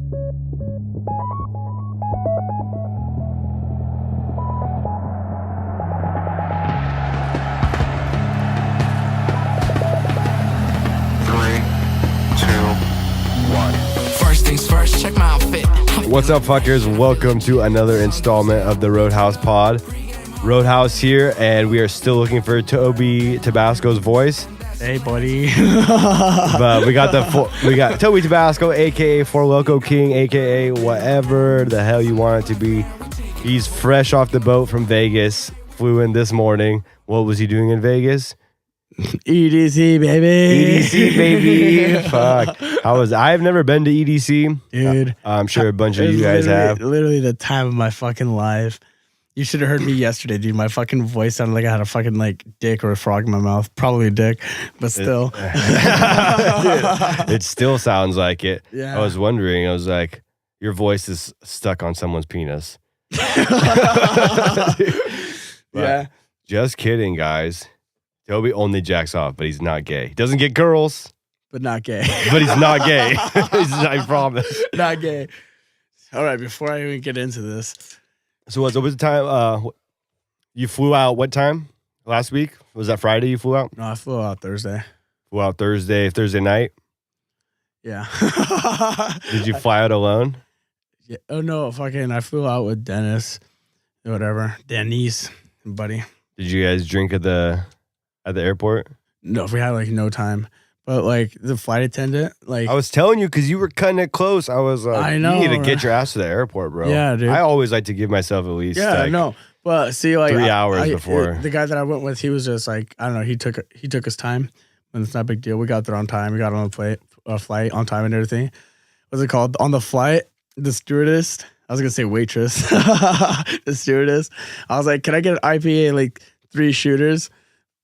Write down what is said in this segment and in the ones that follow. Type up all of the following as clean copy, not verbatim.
Check my outfit. What's up, fuckers? Welcome to another installment of the Roadhouse Pod. Roadhouse here, and we are still looking for Toby Tabasco's voice. Hey, buddy. But we got Toby Tabasco, aka Four Loco King, aka whatever the hell you want it to be. He's fresh off the boat from Vegas. Flew in this morning. What was he doing in Vegas? EDC, baby. EDC, baby. Fuck. I've never been to EDC. Dude. I'm sure a bunch of you guys have. Literally the time of my fucking life. You should have heard me yesterday, dude. My fucking voice sounded like I had a fucking like dick or a frog in my mouth. Probably a dick, but still. It still sounds like it. Yeah. I was wondering. I was like, your voice is stuck on someone's penis. Yeah. Just kidding, guys. Toby only jacks off, but he's not gay. He doesn't get girls, but not gay. but he's not gay. I promise. Not gay. All right, before I even get into this. So what was the time? You flew out what time? Last week? Was that Friday you flew out? No, I flew out Thursday. Flew out Thursday night? Yeah. Did you fly out alone? Yeah. Oh, no, I flew out with Dennis, whatever. Denise, buddy. Did you guys drink at the airport? No, we had like no time. But like the flight attendant, like I was telling you because you were cutting it close. I was like, I know, you need to right? Get your ass to the airport, bro. Yeah, dude. I always like to give myself at least But see, like 3 hours before. The guy that I went with, he was just like, I don't know, he took his time, and it's not a big deal. We got there on time. We got on the flight on time and everything. What's it called? On the flight, the stewardess. I was gonna say waitress. The stewardess. I was like, can I get an IPA like 3 shooters?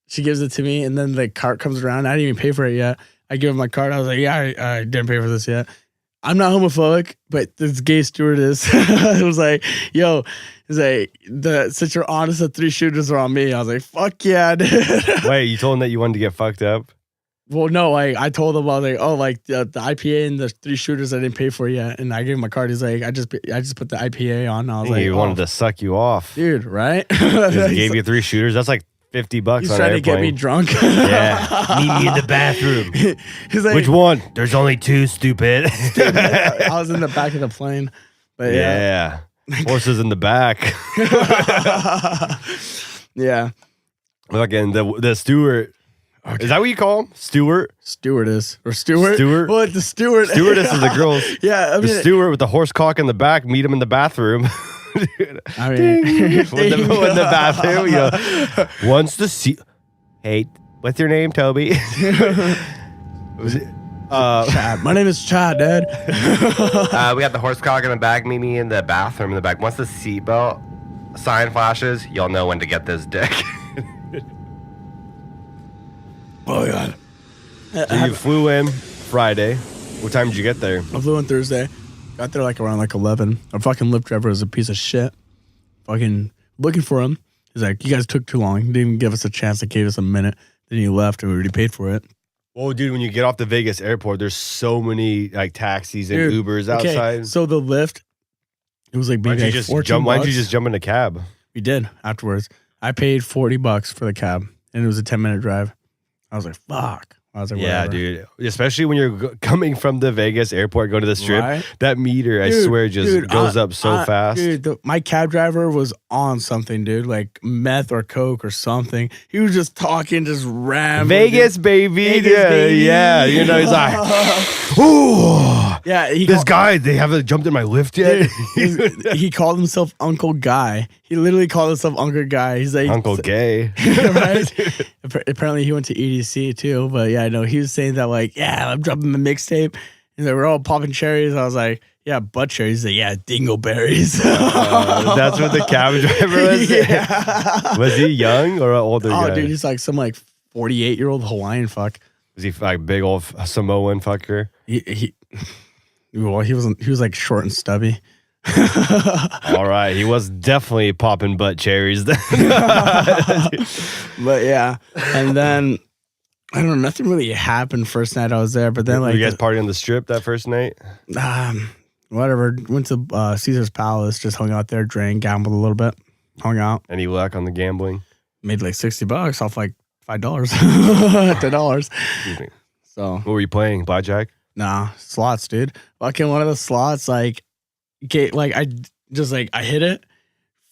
She gives it to me, and then the cart comes around. I didn't even pay for it yet. I give him my card. I was like, yeah, I didn't pay for this yet. I'm not homophobic, but this gay stewardess was like, yo, he's like, since you're honest, the 3 shooters are on me. I was like, fuck yeah, dude. Wait, you told him that you wanted to get fucked up? Well, no, I told him, I was like, oh, like the IPA and the 3 shooters I didn't pay for yet. And I gave him my card. He's like, I just put the IPA on. I was like, he wanted to suck you off. Dude, right? He gave you 3 shooters. That's like $50 He's on trying an to airplane. get me drunk. Yeah. Meet me in the bathroom. He's like, which one? There's only 2, stupid. I was in the back of the plane. But yeah. Horses in the back. Yeah. Fucking the steward. Okay. Is that what you call him? Steward? Stewardess. Or steward? Steward? What? The steward? Stewardess is the girls. Yeah. I mean, the steward with the horse cock in the back, meet him in the bathroom. I mean, in the bathroom, you know, once the hey, what's your name, Toby? Was it? Chad. My name is Chad, Dad. We got the horse cock in the back. Meet me in the bathroom in the back. Once the seatbelt sign flashes, you'll know when to get this dick. Oh God. So you flew in Friday. What time did you get there? I flew in Thursday. Got there like around like 11. Our fucking Lyft driver was a piece of shit. Fucking looking for him. He's like, you guys took too long. He didn't even give us a chance. They gave us a minute. Then he left and we already paid for it. Well, dude, when you get off the Vegas airport, there's so many like taxis and Ubers outside. Okay, so the Lyft, it was like maybe why like $14. Why don't you just jump in a cab? We did afterwards. I paid $40 for the cab and it was a 10-minute drive. I was like, fuck. I was like, yeah, whatever. dude. Especially when you're coming from the Vegas airport, going to the strip, right? that meter, I swear, just goes up so fast. Dude, my cab driver was on something, dude, like meth or coke or something. He was just talking, just rambling. Vegas, baby. Vegas, yeah, baby. yeah. You know, he's like, ooh. Yeah, they haven't jumped in my lift yet. He called himself Uncle Guy. He literally called himself Uncle Guy. He's like Uncle Gay, right? Apparently, he went to EDC too. But yeah, I know he was saying that like, yeah, I'm dropping the mixtape, and they were all popping cherries. I was like, yeah, butt cherries. He's like, yeah, dingleberries. That's what the cab driver was. Yeah. Was he young or an older guy? Oh, dude, he's like some like 48-year-old Hawaiian fuck. Was he like big old Samoan fucker? Well, he wasn't. He was like short and stubby. All right, he was definitely popping butt cherries then. But yeah, and then I don't know. Nothing really happened first night I was there. But then Were like, you guys partying on the strip that first night? well, Whatever. Went to Caesar's Palace, just hung out there, drank, gambled a little bit, hung out. Any luck on the gambling? Made like $60 off like $5, $10. So What were you playing? Blackjack? nah, slots, dude. Fucking one of the slots, like, I hit it.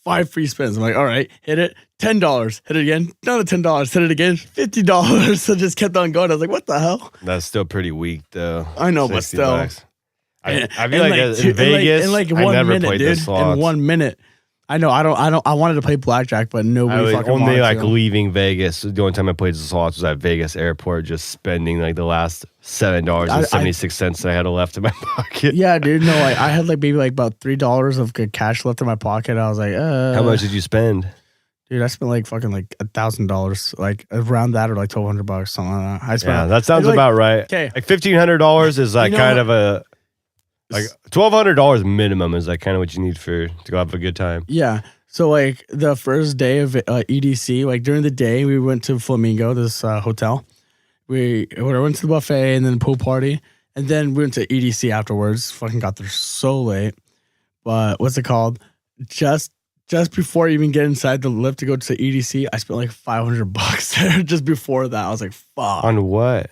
5 free spins. I'm like, all right, hit it. $10. Hit it again. Another $10. Hit it again. $50. So just kept on going. I was like, what the hell? That's still pretty weak, though. I know, but still. $60. I feel like in Vegas, in I 1 never minute, played dude. the slots. In 1 minute. I know. I wanted to play blackjack, but nobody I was fucking only wanted like to. leaving Vegas. The only time I played the slots was at Vegas airport, just spending like the last $7.76 that I had left in my pocket. Yeah, dude. No, I had like maybe like about $3 of good cash left in my pocket. I was like, How much did you spend? Dude, I spent like fucking like $1,000, like around that, or like $1,200, something like that. I spent. Yeah, that sounds like, about right. Okay. Like $1,500 is like kind of a like $1,200 minimum is like kind of what you need to go have a good time. Yeah. So like the first day of EDC, like during the day, we went to Flamingo, this hotel. We went to the buffet and then pool party, and then we went to EDC afterwards. Fucking got there so late. But what's it called? Just before you even get inside the lift to go to EDC, I spent like $500 there. Just before that, I was like, "Fuck." On what?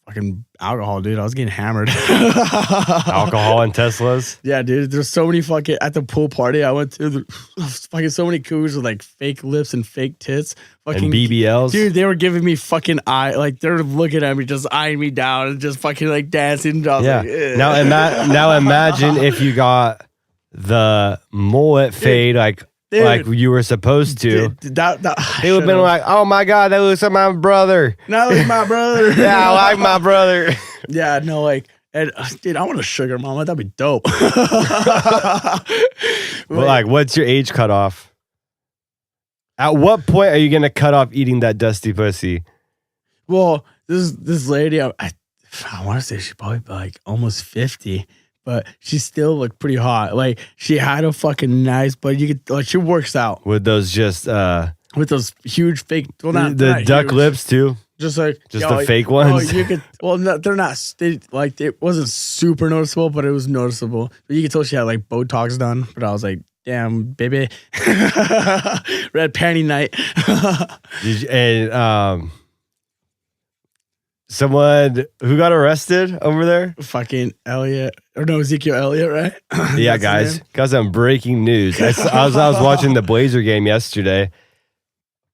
Fucking alcohol, dude. I was getting hammered. Alcohol and Teslas? Yeah, dude. There's so many fucking at the pool party I went to. Fucking so many cougars with like fake lips and fake tits. Fucking And BBLs? dude. They were giving me fucking eye, like they're looking at me, just eyeing me down, and just fucking like dancing. I was Yeah. like, "Ugh." Now imagine if you got the mullet fade like you were supposed to. That They would have been like, oh my God, that looks like my brother. "That was my brother." Yeah, I like my brother. Yeah, no, like, and dude, I want a sugar mama. That'd be dope. Well, like, what's your age cutoff? At what point are you going to cut off eating that dusty pussy? Well, this lady, I want to say she's probably like almost 50, but she still looked pretty hot. Like she had a fucking nice, but you could like she works out With those just with those huge fake. Well, not the not duck huge, lips too. just like Just yo, the fake oh, ones. you could. Well, no, they're not. Like it wasn't super noticeable, but it was noticeable. But you could tell she had like Botox done. But I was like, damn, baby, red panty night. And someone who got arrested over there. Fucking Elliot, or no, Ezekiel Elliott, right? Yeah, That's his guys, name? got some breaking news. I was watching the Blazer game yesterday.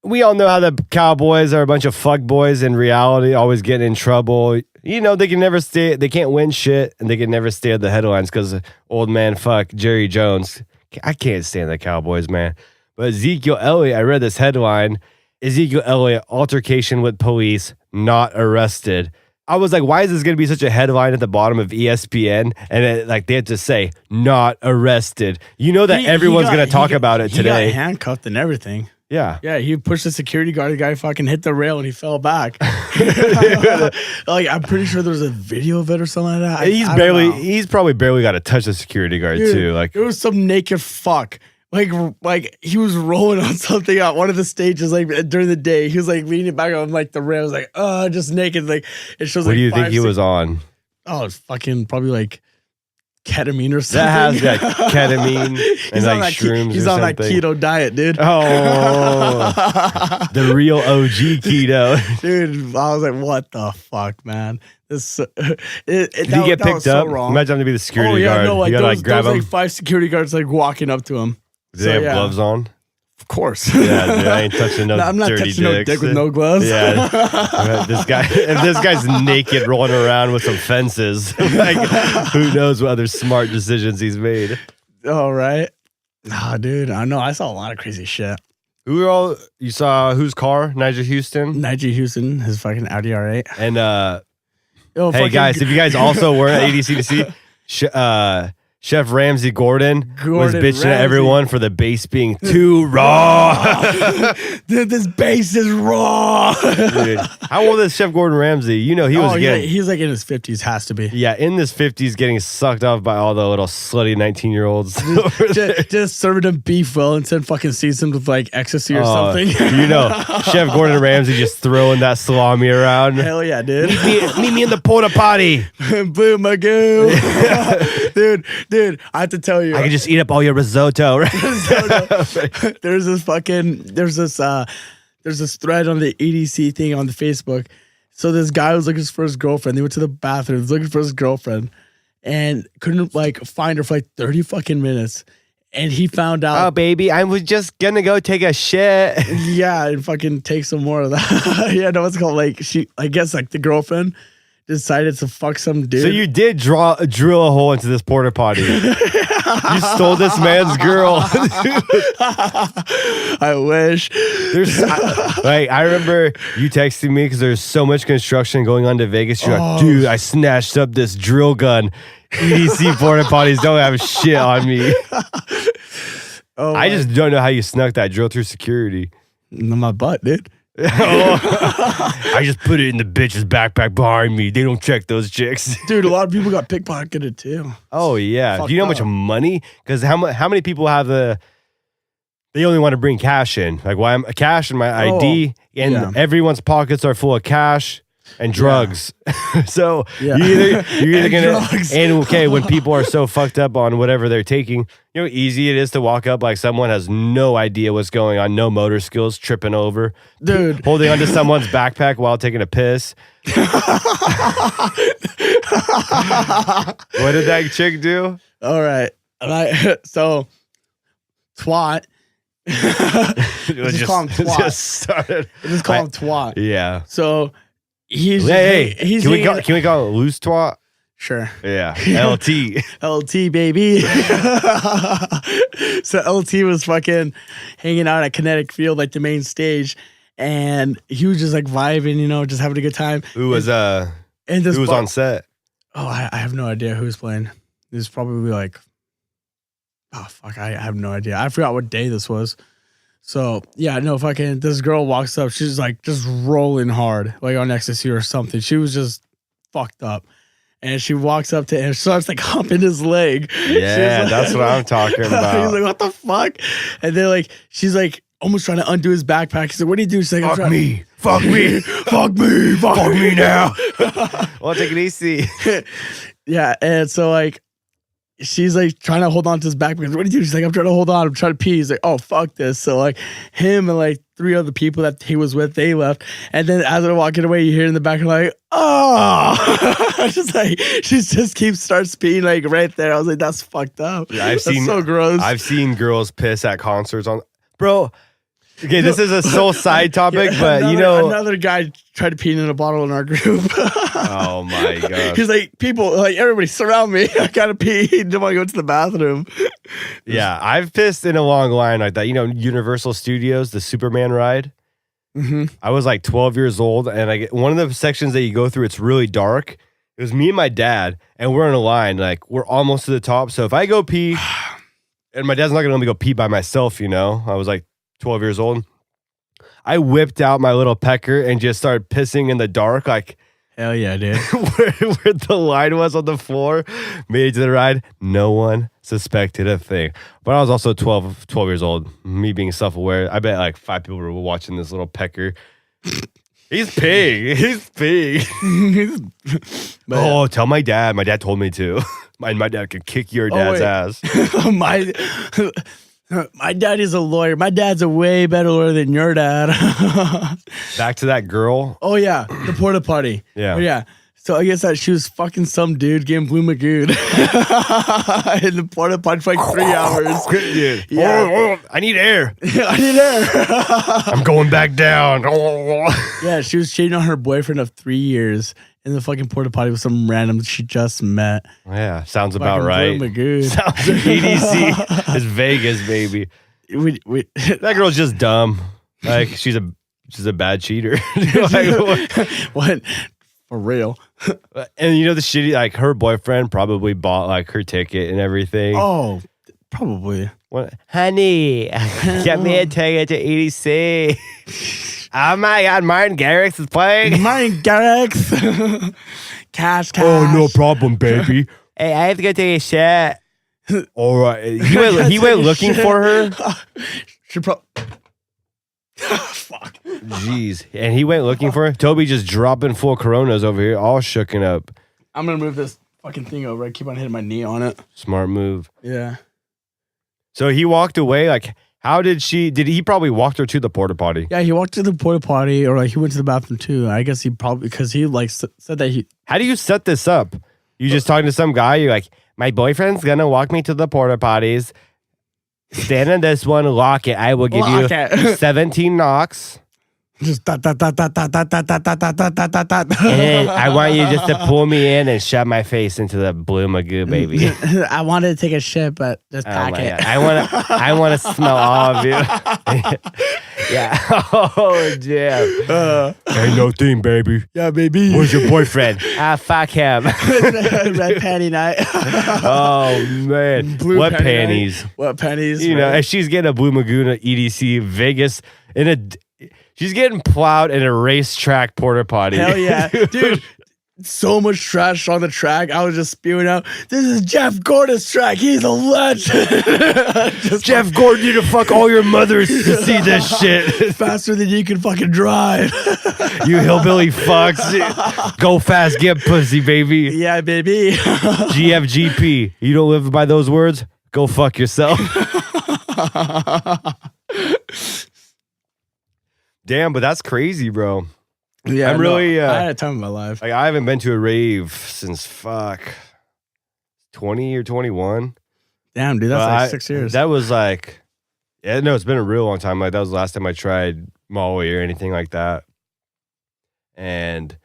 We all know how the Cowboys are a bunch of fuck boys in reality, always getting in trouble. You know, they can't win shit, and they can never stay at the headlines because old man fuck Jerry Jones. I can't stand the Cowboys, man. But Ezekiel Elliott, I read this headline, Ezekiel Elliott, altercation with police, not arrested. I was like, why is this going to be such a headline at the bottom of ESPN? And they had to say, not arrested. You know that everyone's going to talk about it today. He got handcuffed and everything. Yeah. Yeah, he pushed the security guard. The guy fucking hit the rail and he fell back. Like, I'm pretty sure there was a video of it or something like that. He's probably barely got to touch the security guard, Dude, too. Like, it was some naked fuck. Like he was rolling on something at one of the stages, like during the day. He was like leaning back on like the rails, like just naked. Like it shows. What like do you 5, think he 6 was on? Oh, it's fucking probably like ketamine or something. That has like ketamine and like shrooms. He's on that keto diet, dude. Oh, the real OG keto. Dude, I was like, what the fuck, man? This Did he get picked up? Wrong. Imagine having to be the security guard. No, like you gotta those, like grab those him. like 5 security guards like walking up to him. Do they have gloves on? Of course. Yeah, dude, I ain't touching no, I'm not dirty touching no dicks. dick with no gloves. Yeah, if this guy's naked rolling around with some fences, like who knows what other smart decisions he's made. All right. Nah, dude, I know. I saw a lot of crazy shit. You saw whose car? Nigel Houston? Nigel Houston, his fucking Audi R8. And hey guys, if you guys also were at ADC to see, Chef Ramsay Gordon was bitching Ramsay. at everyone for the base being too raw. Dude, this base is raw. Dude, how old is Chef Gordon Ramsay? You know, he was getting... he's like in his 50s, has to be. Yeah, in his 50s, getting sucked off by all the little slutty 19-year-olds. just serving him beef Wellington, fucking seasoned with like ecstasy or something. You know, Chef Gordon Ramsay just throwing that salami around. Hell yeah, dude. Meet me in the porta potty. Blue Magoo. Dude, I have to tell you. I can just eat up all your risotto. Right? There's this thread on the EDC thing on the Facebook. So this guy was looking for his girlfriend. They went to the bathroom, he was looking for his girlfriend, and couldn't like find her for like 30 fucking minutes. And he found out. Oh, baby, I was just gonna go take a shit. Yeah, and fucking take some more of that. Yeah, no, what's it called? Like I guess like the girlfriend decided to fuck some dude. So you did drill a hole into this porta potty. You stole this man's girl. I wish. I remember you texting me because there's so much construction going on to Vegas. You're like, dude, I snatched up this drill gun. EDC porta potties don't have shit on me. I just don't know how you snuck that drill through security. In my butt, dude. I just put it in the bitch's backpack behind me. They don't check those chicks. Dude, a lot of people got pickpocketed too. Oh, yeah. Fucked Do you know how much money? Because how many people have they only want to bring cash in. Like, why I'm cash and my ID, and everyone's pockets are full of cash and drugs. So you're either gonna drugs. And okay, when people are so fucked up on whatever they're taking, you know how easy it is to walk up like someone has no idea what's going on, no motor skills, tripping over, dude, holding onto someone's backpack while taking a piss. What did that chick do? All right, so twat. Just call him twat. Just call him twat. Yeah. So he's can we call it loose twat? Sure. Yeah. LT baby. So LT was fucking hanging out at Kinetic Field, like the main stage, and he was just like vibing, you know, just having a good time. Who was on set? Oh, I have no idea who was playing. It was probably like, oh fuck, I have no idea. I forgot what day this was. So yeah, no, fucking this girl walks up, she's like just rolling hard, like on ecstasy or something. She was just fucked up. And she walks up to him, starts like humping his leg. Yeah, like, that's what I'm talking about. He's like, what the fuck? And then like she's like almost trying to undo his backpack. He's like, what do you do? She's like, fuck me now. Well, take it easy. Yeah, and so like she's like trying to hold on to his backpack. What do you do? She's like, I'm trying to hold on. I'm trying to pee. He's like, oh, fuck this. So like him and like 3 other people that he was with, they left. And then as they're walking away, you hear in the back, like, oh, just like, she just starts peeing like right there. I was like, that's fucked up. Yeah, that's so gross. I've seen girls piss at concerts bro. Okay, this is a soul side topic, but another guy tried to pee in a bottle in our group. Oh my god! He's like, people, like everybody surround me. I gotta pee. Don't want to go to the bathroom. Yeah, I've pissed in a long line like that. You know, Universal Studios, the Superman ride. Mm-hmm. I was like 12 years old, and one of the sections that you go through, it's really dark. It was me and my dad, and we're in a line, like we're almost to the top. So if I go pee, and my dad's not gonna let me go pee by myself, you know, I was like 12 years old. I whipped out my little pecker and just started pissing in the dark, like hell yeah, dude. where the line was on the floor. Made it to the ride. No one suspected a thing. But I was also 12 years old. Me being self-aware, I bet like 5 people were watching this little pecker. He's big. He's big. Oh, tell my dad. My dad told me to. My dad could kick your dad's ass. My dad is a lawyer. My dad's a way better lawyer than your dad. Back to that girl. Oh, yeah. The porta potty. Yeah. Oh, yeah. So I guess that she was fucking some dude getting Blue Magoo in the porta potty for like 3 hours. Dude. Yeah. I need air. I need air. I'm going back down. Yeah, she was cheating on her boyfriend of 3 years in the fucking porta potty with some random she just met. Yeah, sounds about right. Blue Magoo. Sounds EDC. It's Vegas, baby. That girl's just dumb. Like she's a bad cheater. What? For real. And you know the shitty, like her boyfriend probably bought like her ticket and everything. Oh, probably. What? Honey, get me a ticket to EDC. Oh my God, Martin Garrix is playing. Martin Garrix. Cash. Oh, no problem, baby. Hey, I have to go take a shit. All right. He went looking for her. Fuck. Jeez. And he went looking for her. Toby just dropping full Coronas over here, all shooken up. I'm going to move this fucking thing over. I keep on hitting my knee on it. Smart move. Yeah. So he walked away. Like, how did he probably walked her to the porta potty? Yeah, he walked to the porta potty, or like he went to the bathroom too. I guess he probably, because he like said that he. How do you set this up? You just talking to some guy, you're like, my boyfriend's gonna walk me to the porta potties. Stand in this one, lock it. I will give you 17 knocks. Just And And I want you just to pull me in and shove my face into the blue magoo, baby. I wanted to take a shit, but just pack it. God. I wanna smell all of you. Yeah. Oh damn. Ain't no thing, baby. Yeah, baby. Where's your boyfriend? Fuck him. Red panty night. Oh man. What panties? What panties? You know, and she's getting a Blue Maguna EDC Vegas she's getting plowed in a racetrack porta potty. Hell yeah. Dude, so much trash on the track. I was just spewing out, this is Jeff Gordon's track. He's a legend. Jeff Gordon, you to fuck all your mothers to see this shit. Faster than you can fucking drive. You hillbilly fucks. Go fast, get pussy, baby. Yeah, baby. GFGP. You don't live by those words? Go fuck yourself. Damn, but that's crazy, bro. Yeah, I'm really. I had a time of my life. Like, I haven't been to a rave since 20 or 21. Damn, dude, that's like 6 years. That was like, yeah, no, it's been a real long time. Like, that was the last time I tried Molly or anything like that. And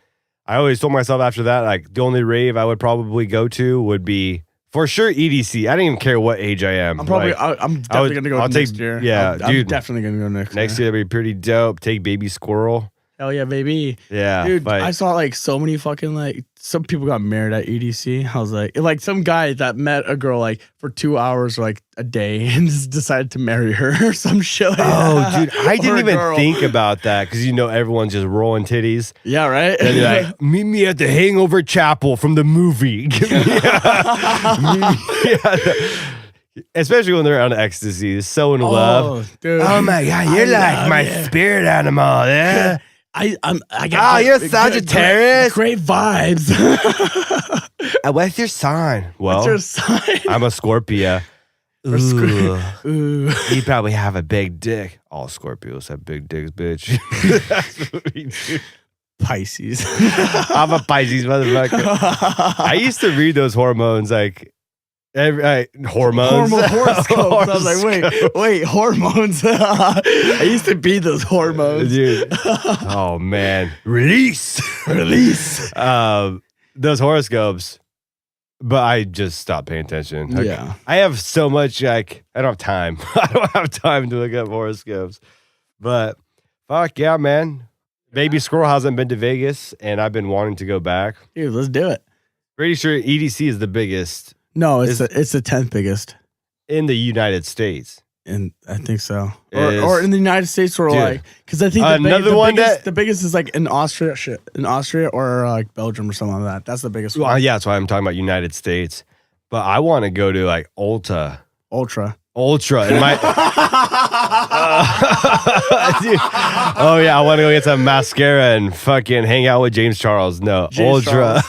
I always told myself after that, like, the only rave I would probably go to would be for sure EDC. I don't even care what age I am. I'm probably, like, I'm definitely gonna go next year. Yeah, I'm dude, definitely gonna go next year. Next year, that'd be pretty dope. Take Baby Squirrel. Hell yeah, baby. Yeah. Dude, I saw like so many fucking like some people got married at EDC. I was like some guy that met a girl like for 2 hours or like a day and just decided to marry her or some shit like that. Oh, dude, I didn't even think about that because, you know, everyone's just rolling titties. Yeah, right? And you're like, meet me at the Hangover Chapel from the movie. Especially when they're on ecstasy. So in love. Dude. Oh my God, you're like my spirit animal. Yeah. I got you're Sagittarius. Great vibes. What's your sign? Well, what's your sign? I'm a Scorpio. Ooh. Ooh. You probably have a big dick. All Scorpios have big dicks, bitch. That's what we do. Pisces. I'm a Pisces motherfucker. I used to read those hormones like hormones. Horoscopes. I was like, wait, hormones. I used to be those hormones. Dude. Oh man. Release. Those horoscopes. But I just stopped paying attention. Like, yeah. I have so much, like, I don't have time. I don't have time to look up horoscopes. But fuck yeah, man. Baby Squirrel hasn't been to Vegas, and I've been wanting to go back. Dude, let's do it. Pretty sure EDC is the biggest. No, it's the 10th biggest. In the United States. And I think so. Or in the United States, or like, because I think the biggest is like in Austria or like Belgium or something like that. That's the biggest one. Yeah, that's why I'm talking about United States. But I want to go to like Ultra. In my Dude. Oh yeah, I want to go get some mascara and fucking hang out with James Charles. No, Ultra.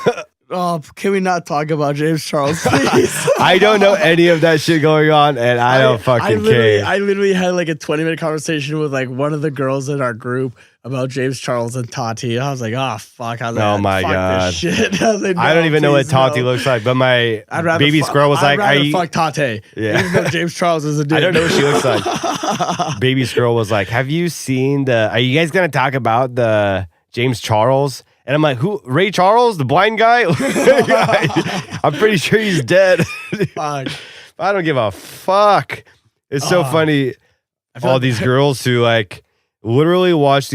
Oh, can we not talk about James Charles, please? I don't know any of that shit going on, and I don't fucking care. I literally had like a 20-minute conversation with like one of the girls in our group about James Charles and Tati. I was like, oh, fuck. I was like, oh my God. This shit. I was like, no, I don't even know what Tati looks like, but my baby squirrel was like, I'd rather fuck Tati. Yeah. Even though James Charles is a dude. I don't know what she looks like. Baby squirrel was like, have you seen are you guys going to talk about the James Charles? And I'm like, who? Ray Charles, the blind guy? I'm pretty sure he's dead. Fuck. I don't give a fuck. It's so funny. All these girls who like literally watch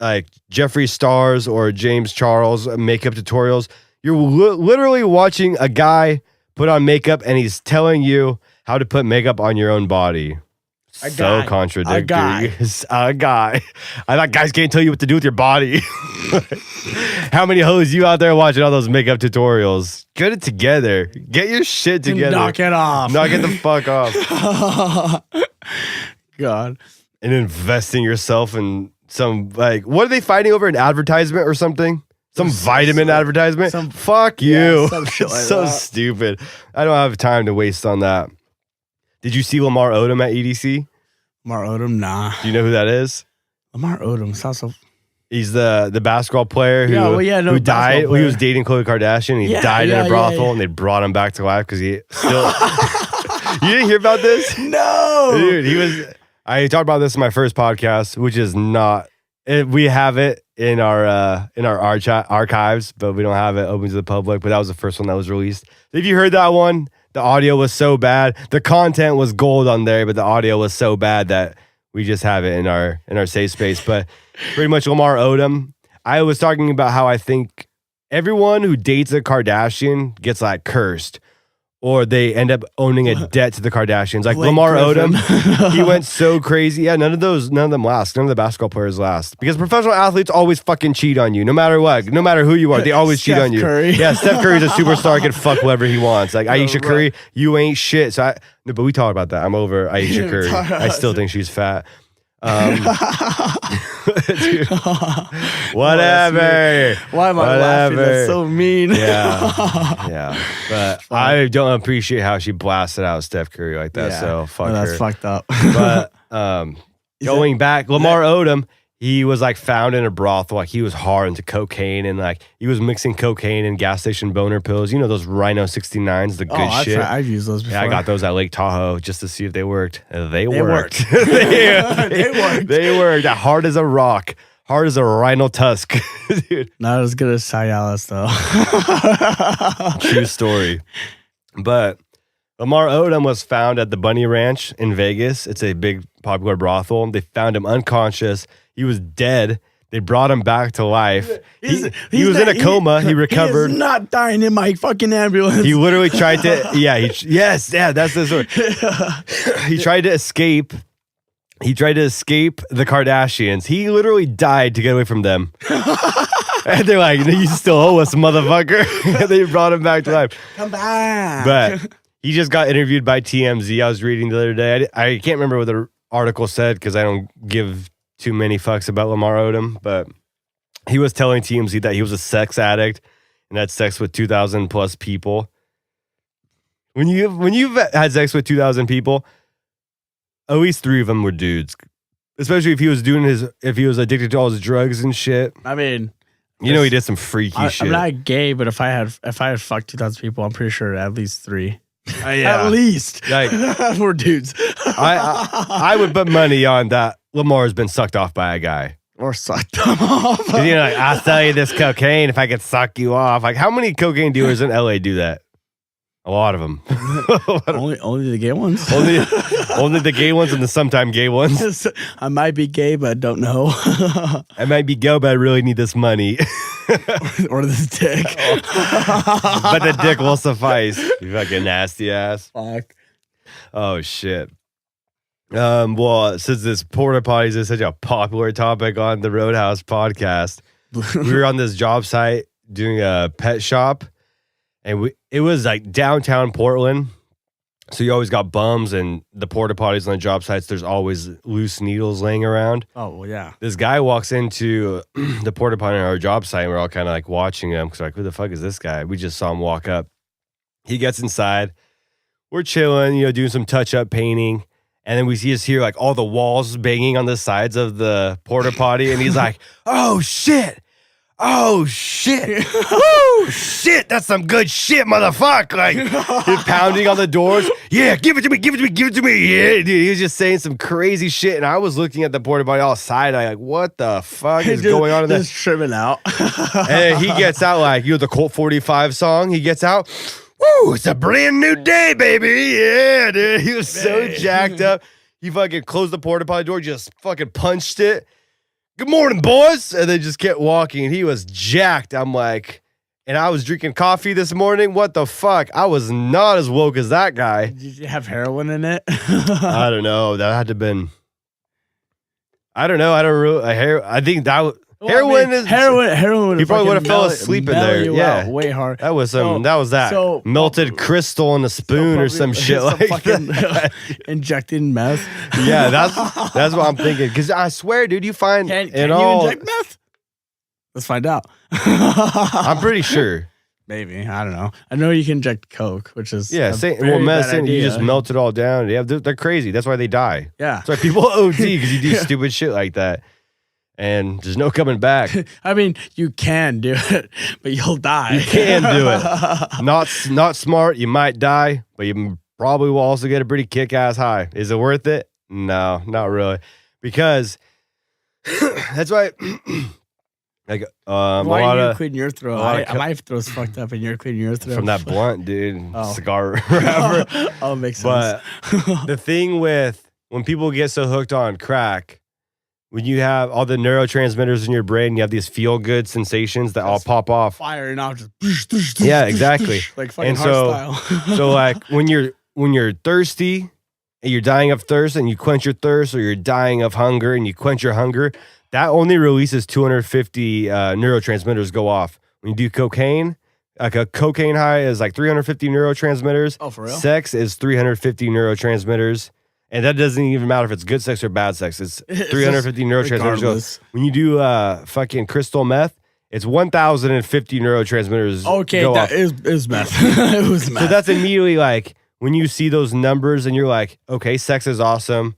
like Jeffree Stars or James Charles makeup tutorials, you're literally watching a guy put on makeup and he's telling you how to put makeup on your own body. So contradictory. A guy. I thought guys can't tell you what to do with your body. How many hoes you out there watching all those makeup tutorials? Get it together. Get your shit together. Knock it off. Knock it the fuck off. God. And invest in yourself in some, like, what are they fighting over? An advertisement or something? Some vitamin advertisement? Fuck you. Some shit like So that. stupid. I don't have time to waste on that. Did you see Lamar Odom at EDC? Lamar Odom, nah. Do you know who that is? Lamar Odom sounds so. He's the basketball player who, who died. He was dating Khloe Kardashian. He died in a brothel, and they brought him back to life because he still. You didn't hear about this? No, dude. He was. I talked about this in my first podcast, which is not. We have it in our archives, but we don't have it open to the public. But that was the first one that was released. If you heard that one, the audio was so bad. The content was gold on there, but the audio was so bad that we just have it in our safe space. But pretty much Lamar Odom. I was talking about how I think everyone who dates a Kardashian gets like cursed, or they end up owning a debt to the Kardashians. Like Lamar Odom, he went so crazy. Yeah, none of them last. None of the basketball players last. Because professional athletes always fucking cheat on you, no matter what. No matter who you are, they always cheat on you. Curry. Yeah, Steph Curry's a superstar, can fuck whatever he wants. Like Aisha Curry, you ain't shit. So but we talked about that. I'm over Aisha Curry. I still think she's fat. Dude, whatever. Why am I laughing? That's so mean. Yeah. But I don't appreciate how she blasted out Steph Curry like that. So fuck her. That's fucked up. But going back, Lamar Odom, he was like found in a brothel. Like he was hard into cocaine and like he was mixing cocaine and gas station boner pills. You know those Rhino 69s, the good shit. I've used those before. Yeah, I got those at Lake Tahoe just to see if they worked. They worked. They worked. They worked. Hard as a rock. Hard as a rhino tusk. Dude. Not as good as Cialis though. True story. But Lamar Odom was found at the Bunny Ranch in Vegas. It's a big popular brothel. They found him unconscious. He was dead. They brought him back to life. He was in a coma. He recovered. He's not dying in my fucking ambulance. He literally tried to. That's the story. He tried to escape. He tried to escape the Kardashians. He literally died to get away from them. And they're like, "You still owe us, motherfucker." They brought him back to life. Come back. But he just got interviewed by TMZ. I was reading the other day. I can't remember what the article said because I don't give too many fucks about Lamar Odom, but he was telling TMZ that he was a sex addict and had sex with 2,000 plus people. When you've had sex with 2,000 people, at least 3 of them were dudes. Especially if he was addicted to all his drugs and shit. I mean, he did some freaky shit. I'm not gay, but if I had fucked 2,000 people, I'm pretty sure at least 3. Yeah. At least. Like, we're dudes. I would put money on that Lamar's been sucked off by a guy. Or sucked them off. Like, I'll sell you this cocaine if I could suck you off. Like, how many cocaine dealers in LA do that? A lot of them. Only the gay ones? only the gay ones and the sometime gay ones. I might be gay, but I don't know. I might be gay, but I really need this money. Or this dick. But the dick will suffice. You fucking nasty ass. Fuck. Oh, shit. Well, since this porta potties is such a popular topic on the Roadhouse podcast, we were on this job site doing a pet shop, and it was like downtown Portland. So you always got bums, and the porta potties on the job sites, there's always loose needles laying around. Oh, well, yeah. This guy walks into the porta potty on our job site, and we're all kind of like watching him because like, who the fuck is this guy? We just saw him walk up. He gets inside. We're chilling, doing some touch-up painting. And then we just hear like all the walls banging on the sides of the porta potty. And he's like, "Oh, shit. Oh, shit. Woo, shit. That's some good shit, motherfucker." Like, he's pounding on the doors. "Yeah, give it to me. Give it to me. Give it to me." Yeah, dude. He was just saying some crazy shit. And I was looking at the porta potty all side-eye, like, what the fuck is going on in there? Just trimming out. And he gets out like, the Colt 45 song. He gets out. "Woo, it's a brand new day, baby." Yeah, dude. He was so jacked up. He fucking closed the porta potty door, just fucking punched it, good morning, boys. And they just kept walking. He was jacked. I'm like, and I was drinking coffee this morning. What the fuck? I was not as woke as that guy. Did you have heroin in it? I don't know. That had to have been. I don't know. I don't really. I think that heroin is heroin. He probably would have fell asleep in there. Yeah, way hard. That was melted crystal in a spoon or some shit like that. Injecting meth. Yeah, that's what I'm thinking. Because I swear, dude, you find can you inject meth? Let's find out. I'm pretty sure. Maybe, I don't know. I know you can inject coke, which is medicine. You just melt it all down. Yeah, they're crazy. That's why they die. Yeah, that's why people OD because you do stupid shit like that, and there's no coming back. I mean, you can do it, but you'll die. You can do it. Not smart. You might die, but you probably will also get a pretty kick-ass high. Is it worth it? No, not really, because that's why. Like why are you cleaning your throat? My throat's fucked up and you're cleaning your throat from that blunt, dude. Cigar wrapper. Oh, makes sense. But the thing with when people get so hooked on crack, when you have all the neurotransmitters in your brain, you have these feel good sensations that all pop off, firing off, just yeah, exactly, like fucking hard style. So like when you're thirsty and you're dying of thirst and you quench your thirst, or you're dying of hunger and you quench your hunger. That only releases 250 neurotransmitters go off. When you do cocaine, like a cocaine high is like 350 neurotransmitters. Oh, for real? Sex is 350 neurotransmitters. And that doesn't even matter if it's good sex or bad sex. It's 350 neurotransmitters. When you do fucking crystal meth, it's 1,050 neurotransmitters. Okay, go that off. is meth. It was meth. So that's immediately like, when you see those numbers and you're like, okay, sex is awesome.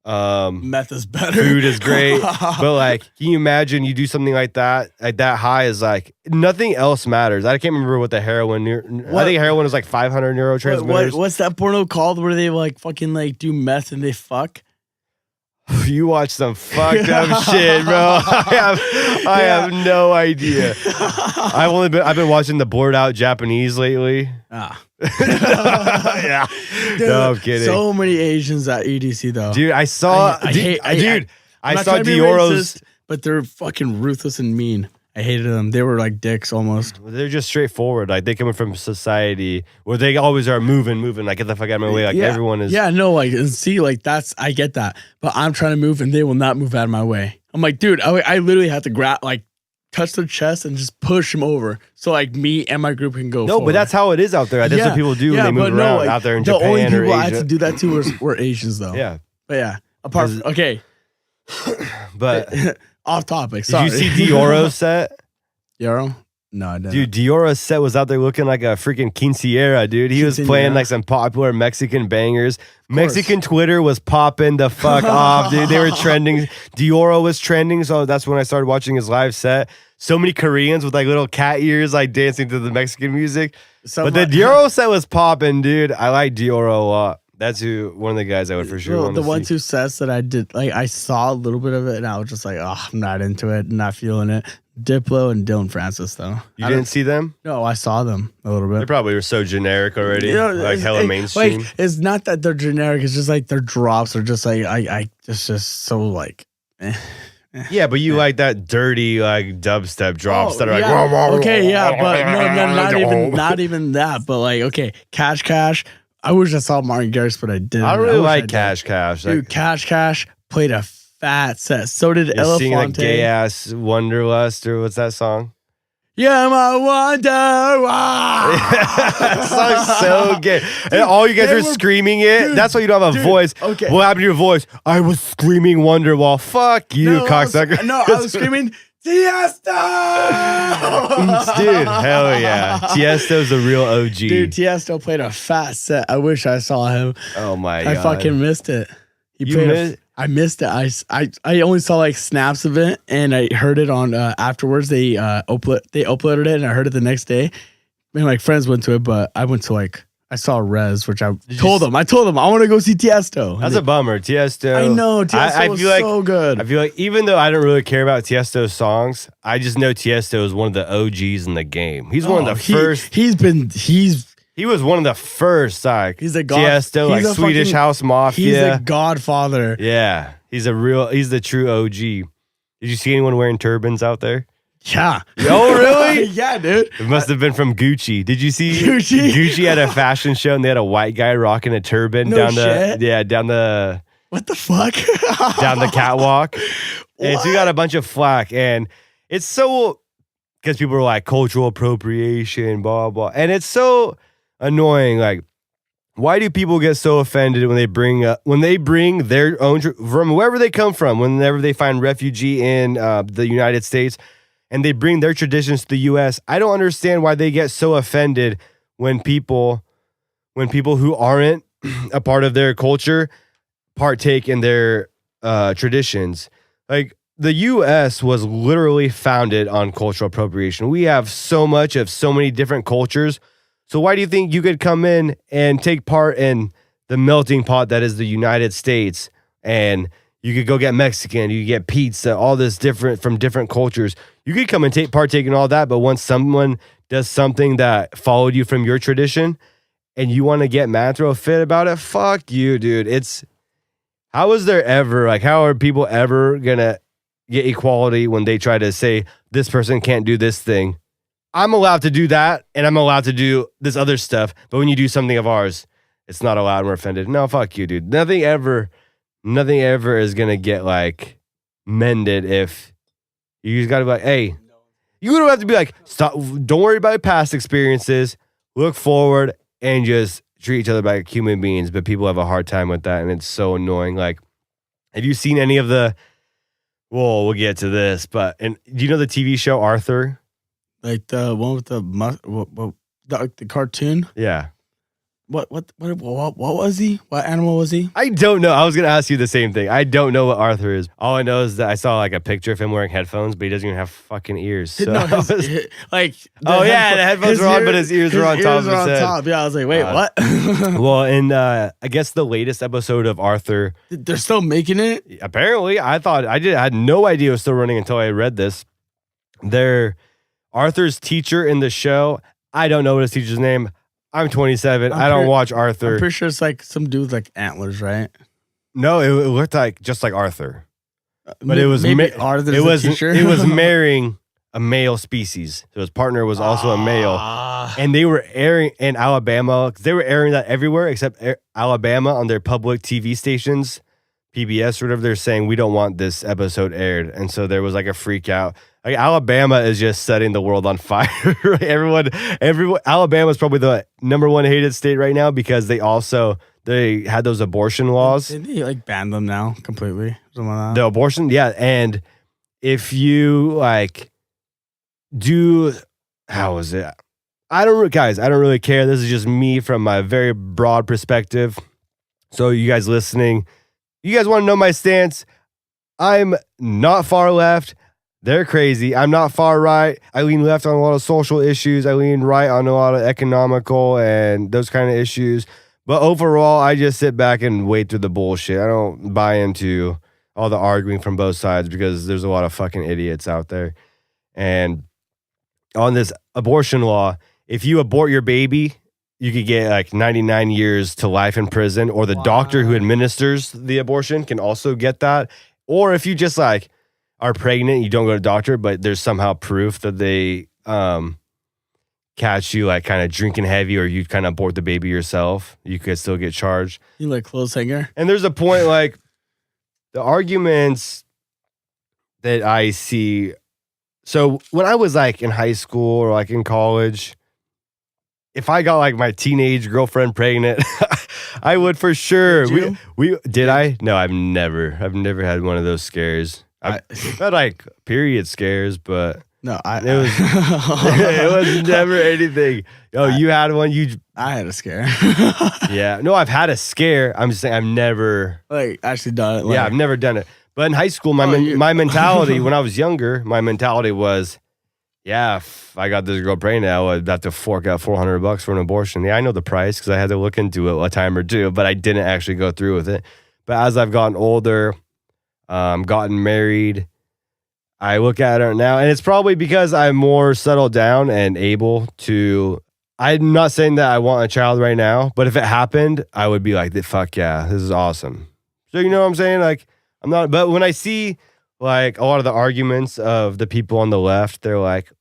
Meth is better. Food is great. But like, can you imagine you do something like that? Like that high is like nothing else matters. I can't remember what the heroin. I think heroin is like 500 neurotransmitters. What's that porno called where they like fucking like do meth and they fuck? You watch some fucked up shit, bro. I have no idea. I've been watching the Bored Out Japanese lately. Yeah. Dude, no, I'm kidding. So many Asians at EDC though. Dude, I saw I saw Dioro's, but they're fucking ruthless and mean. I hated them. They were like dicks almost. They're just straightforward. Like they come from society where they always are moving, like get the fuck out of my way. Like everyone is. Yeah, no, like and see, like I get that. But I'm trying to move and they will not move out of my way. I'm like, dude, I literally have to touch their chest and just push them over. So like me and my group can go forward. But that's how it is out there. That's what people do when they move around out there in Japan or Asia. The only people I had to do that to were Asians though. Yeah. But yeah, apart from, okay. But off topic, sorry. Did you see Dioro's set? Dioro? No, I didn't. Dude, Dioro's set was out there looking like a freaking quinceañera, dude. He was playing like some popular Mexican bangers. Mexican Twitter was popping the fuck off, dude. They were trending. Dioro was trending, so that's when I started watching his live set. So many Koreans with like little cat ears like dancing to the Mexican music. But the Dioro set was popping, dude. I like Dioro a lot. That's one of the guys I would for sure want to see. The 1-2 sets that I did, like I saw a little bit of it and I was just like, oh, I'm not into it, not feeling it. Diplo and Dylan Francis, though. You didn't see them? No, I saw them a little bit. They probably were so generic already, like hella mainstream. Like, it's not that they're generic. It's just like their drops are just like it's just so like. Yeah, but you like that dirty like dubstep drops that are like. Okay, yeah, but no, not even that. But like, okay, Cash. I wish I saw Martin Garrix, but I didn't. I really like Cash. Dude, Cash played a fat set. So did Elefante. Singing like gay ass Wonderlust or what's that song? Yeah, my wonder. That song's so gay. And all you guys were screaming it. Dude, that's why you don't have a voice. Okay. What happened to your voice? I was screaming Wonderwall. Fuck you, cocksucker. I was screaming Tiesto. Dude, hell yeah. Tiesto's a real OG. Dude, Tiesto played a fat set. I wish I saw him. Oh my God. I fucking missed it. I missed it. I only saw like snaps of it, and I heard it on afterwards. They uploaded it, and I heard it the next day. And like friends went to it, but I went to I saw Rez, which I told them I want to go see Tiesto. That's a bummer. Tiesto. I know Tiesto was so good. I feel like even though I don't really care about Tiesto's songs, I just know Tiesto is one of the OGs in the game. He's one of the first. He was one of the first, like, he's a god. Tiesto, like Swedish House Mafia. He's a godfather. Yeah. He's the true OG. Did you see anyone wearing turbans out there? Yeah. Oh, really? Yeah, dude. It must have been from Gucci. Did you see Gucci? Gucci had a fashion show and they had a white guy rocking a turban No down shit. the What the fuck? down the catwalk. And so you got a bunch of flack, and it's so because people are like cultural appropriation, blah blah, and it's so annoying. Like, why do people get so offended when they bring their own from wherever they come from, whenever they find refugee in the United States, and they bring their traditions to the U.S.? I don't understand why they get so offended when people who aren't a part of their culture partake in their traditions. Like, the U.S. was literally founded on cultural appropriation. We have so much of so many different cultures. So why do you think you could come in and take part in the melting pot that is the United States? And you could go get Mexican, you could get pizza, all this different from different cultures. You could come and partake in all that. But once someone does something that followed you from your tradition and you want to get mad, throw a fit about it, fuck you, dude. How are people ever going to get equality when they try to say this person can't do this thing? I'm allowed to do that, and I'm allowed to do this other stuff. But when you do something of ours, it's not allowed, and we're offended. No, fuck you, dude. Nothing ever is going to get like mended if you just got to be like, hey, you don't have to be like, stop. Don't worry about past experiences. Look forward and just treat each other like human beings. But people have a hard time with that, and it's so annoying. Like, have you seen any of the? Well, we'll get to this, but do you know the TV show Arthur? Like the one with the cartoon? Yeah. What was he? What animal was he? I don't know. I was gonna ask you the same thing. I don't know what Arthur is. All I know is that I saw like a picture of him wearing headphones, but he doesn't even have fucking ears. So No, the headphones headphones were on, but his ears were on top of his head. Top. Yeah, I was like, wait, what? Well, in I guess the latest episode of Arthur, they're still making it. Apparently, I had no idea it was still running until I read this. Arthur's teacher in the show. I don't know what his teacher's name. I'm 27. I don't watch Arthur. I'm pretty sure it's like some dude with like antlers, right? No, it looked like just like Arthur, but it was Arthur's the teacher. It was marrying a male species. So his partner was also a male, and they were airing in Alabama. They were airing that everywhere except Alabama on their public TV stations, PBS or whatever. They're saying we don't want this episode aired, and so there was like a freak out. Like, Alabama is just setting the world on fire. Right? Everyone. Alabama is probably the number one hated state right now because they had those abortion laws. Did they like ban them now completely? Something like that. The abortion, yeah. And if you like how is it? I don't really care. This is just me from my very broad perspective. So you guys listening, you guys want to know my stance? I'm not far left. They're crazy. I'm not far right. I lean left on a lot of social issues. I lean right on a lot of economical and those kind of issues. But overall, I just sit back and wade through the bullshit. I don't buy into all the arguing from both sides because there's a lot of fucking idiots out there. And on this abortion law, if you abort your baby, you could get like 99 years to life in prison, or the doctor who administers the abortion can also get that. Or if you just like are pregnant, you don't go to the doctor, but there's somehow proof that they catch you like kind of drinking heavy, or you kind of abort the baby yourself, you could still get charged. You like clothes hanger? And there's a point like the arguments that I see. So when I was like in high school or like in college, if I got like my teenage girlfriend pregnant, I would for sure. I? No, I've never had one of those scares. I've had like period scares, but no, it was never anything. Oh, you had one? I had a scare. Yeah. No, I've had a scare. I'm just saying I've never like actually done it. Yeah, I've never done it. But in high school, my mentality when I was younger, my mentality was, yeah, if I got this girl pregnant, I would have to fork out $400 for an abortion. Yeah, I know the price because I had to look into it a time or two, but I didn't actually go through with it. But as I've gotten older, gotten married, I look at it now, and it's probably because I'm more settled down and able to. I'm not saying that I want a child right now, but if it happened, I would be like, fuck yeah, this is awesome. So you know what I'm saying? Like, I'm not, but when I see like a lot of the arguments of the people on the left, they're like,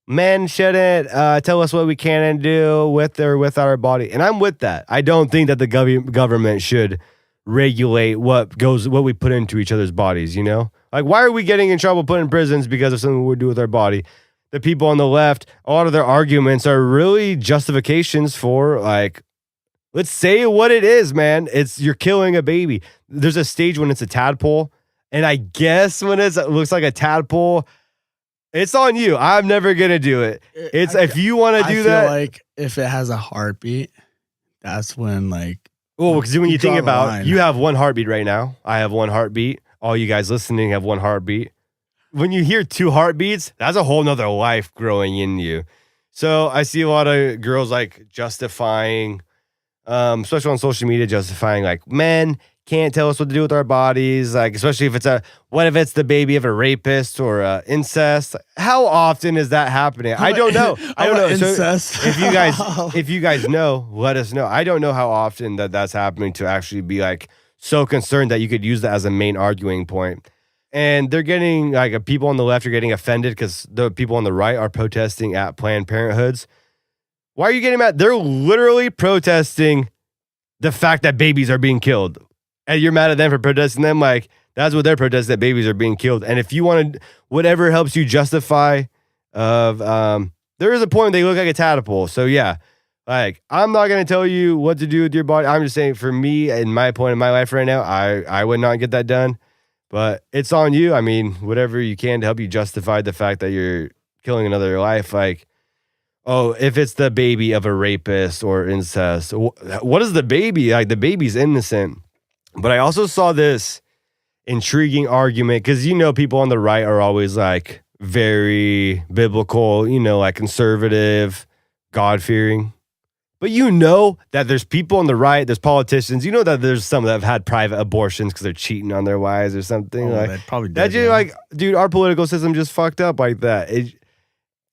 men shouldn't tell us what we can and do with or without our body. And I'm with that. I don't think that the government should regulate what we put into each other's bodies, you know? Like, why are we getting in trouble put in prisons because of something we do with our body? The people on the left, a lot of their arguments are really justifications for, like, let's say what it is, man. You're killing a baby. There's a stage when it's a tadpole. And I guess when it looks like a tadpole, it's on you. I'm never going to do it. If you want to do that. I feel like if it has a heartbeat, that's when like. Well, because when you think about, you have one heartbeat right now. I have one heartbeat. All you guys listening have one heartbeat. When you hear two heartbeats, that's a whole nother life growing in you. So I see a lot of girls like justifying, especially on social media, justifying like men can't tell us what to do with our bodies. Like, especially if what if it's the baby of a rapist or incest? How often is that happening? I don't know. I don't know. Incest. So if you guys know, let us know. I don't know how often that's happening to actually be like so concerned that you could use that as a main arguing point. And they're getting like people on the left are getting offended because the people on the right are protesting at Planned Parenthoods. Why are you getting mad? They're literally protesting the fact that babies are being killed. And you're mad at them for protesting them? Like, that's what they're protesting, that babies are being killed. And if you want to, whatever helps you justify there is a point they look like a tadpole. So yeah, like, I'm not going to tell you what to do with your body. I'm just saying for me, in my point in my life right now, I would not get that done. But it's on you. I mean, whatever you can to help you justify the fact that you're killing another life. Like, oh, if it's the baby of a rapist or incest, what is the baby? Like, the baby's innocent. But I also saw this intriguing argument because, you know, people on the right are always like very biblical, you know, like conservative, God-fearing. But you know that there's people on the right, there's politicians, you know that there's some that have had private abortions because they're cheating on their wives or something. Like, probably did, that. Like, dude, our political system just fucked up like that.